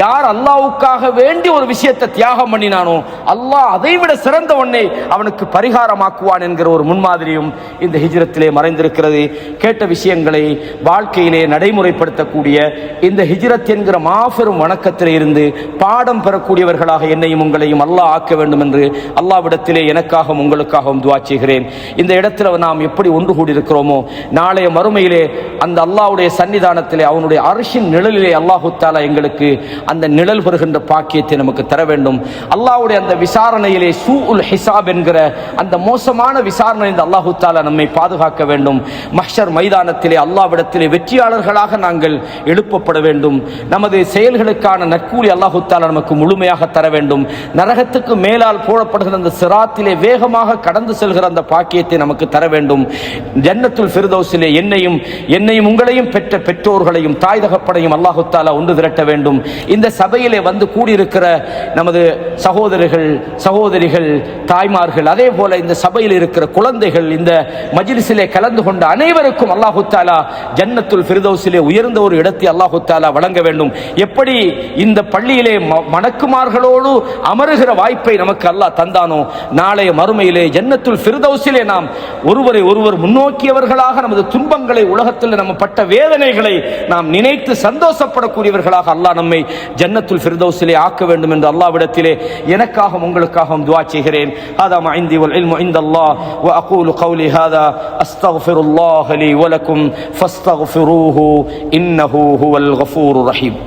A: யார் அல்லாஹ்வுக்காக வேண்டி ஒரு விஷயத்தை தியாகம் பண்ணினானோ அல்லாஹ் அதைவிட சிறந்த ஒன்றை அவனுக்கு பரிகாரமாக்குவான் என்கிற ஒரு முன்மாதிரியும் இந்த ஹிஜ்ரத்திலே மறைந்திருக்கிறது. கேட்ட விஷயங்களை வாழ்க்கையிலே நடைமுறைப்படுத்தக்கூடிய இந்த ஹிஜ்ரத் என்கிற மாபெரும் வணக்கத்திலே இருந்து பாடம் பெறக்கூடியவர்களாக என்னையும் உங்களையும் அல்லாஹ் ஆக்க வேண்டும் என்று அல்லாஹ்விடத்திலே எனக்காகவும் உங்களுக்காகவும் துஆ செய்கிறேன். இந்த இடத்துல நாம் எப்படி ஒன்று கூடியிருக்கிறோமோ நாளைய மறுமையிலே அந்த அல்லாஹ்வுடைய சன்னிதானத்திலே அவனுடைய அர்ஷின் நிழலிலே அல்லாஹு தஆலா எங்களுக்கு அந்த நிழல் பெறுகின்ற பாக்கியத்தை நமக்கு தர வேண்டும். அல்லாஹ்வுடைய அந்த விசாரணையிலே சூஉல் ஹிசாப் என்கிற அந்த மோசமான விசாரணை இந்த அல்லாஹு தஆலா நம்மை பாதுகாக்க வேண்டும். மஹ்ஷர் மைதானத்திலே அல்லாஹ்விடத்திலே வெற்றியாளர்களாக நாங்கள் எழுப்பப்பட வேண்டும். நமது செயல்களுக்கான நற்கூலி அல்லாஹு தஆலா நமக்கு முழுமையாக தர வேண்டும். நரகத்துக்கு மேலால் போடப்படுகிற அந்த சிராத்திலே வேகமாக கடந்து செல்கிற அந்த பாக்கியத்தை நமக்கு தர வேண்டும். ஜன்னத்துல் ஃபிர்தௌஸிலே என்னையும் உங்களையும் பெற்ற பெற்றோர்களையும் தாய் தகப்பனையும் அல்லாஹு தஆலா ஒன்று திரட்ட வேண்டும். இந்த சபையிலே வந்து கூடியிருக்கிற நமது சகோதரர்கள் சகோதரிகள் தாய்மார்கள் அதே போல இந்த சபையில் இருக்கிற குழந்தைகள் இந்த மஜ்லிஸிலே கலந்து கொண்ட அனைவருக்கும் அல்லாஹு தஆலா ஜன்னத்துல் ஃபிர்தௌஸிலே உயர்ந்த ஒரு இடத்தை அல்லாஹு தஆலா வழங்க வேண்டும். எப்படி இந்த பள்ளியிலே மணக்குமார்களோடு அமருகிற வாய்ப்பை நமக்கு அல்லாஹ் தந்தானோ நாளைய மறுமையிலே ஜன்னத்துல் ஃபிர்தௌஸிலே நாம் ஒருவரை ஒருவர் முன்னோக்கியவர்களாக நமது துன்பங்களை உலகத்தில் நம்ம பட்ட வேதனைகளை நாம் நினைத்து சந்தோஷப்படக்கூடியவர்களாக அல்லாஹ் நம்மை ஜன்னத்துல் ஃபிர்தௌஸிலே ஆக்க வேண்டும் என்று அல்லாஹ்விடத்திலே எனக்காகவும் உங்களுக்காகவும் துஆ செய்கிறேன். ஹாதா மா இன்தி வல் இல்மு இன்தல்லாஹ் வ அகூலு கௌலி ஹாதா அஸ்தக்ஃபிருல்லாஹ லி வ லக்கும் ஃபஸ்தக்ஃபிரூஹு இன்னஹு ஹுவல் கஃபூருர் ரஹீம்.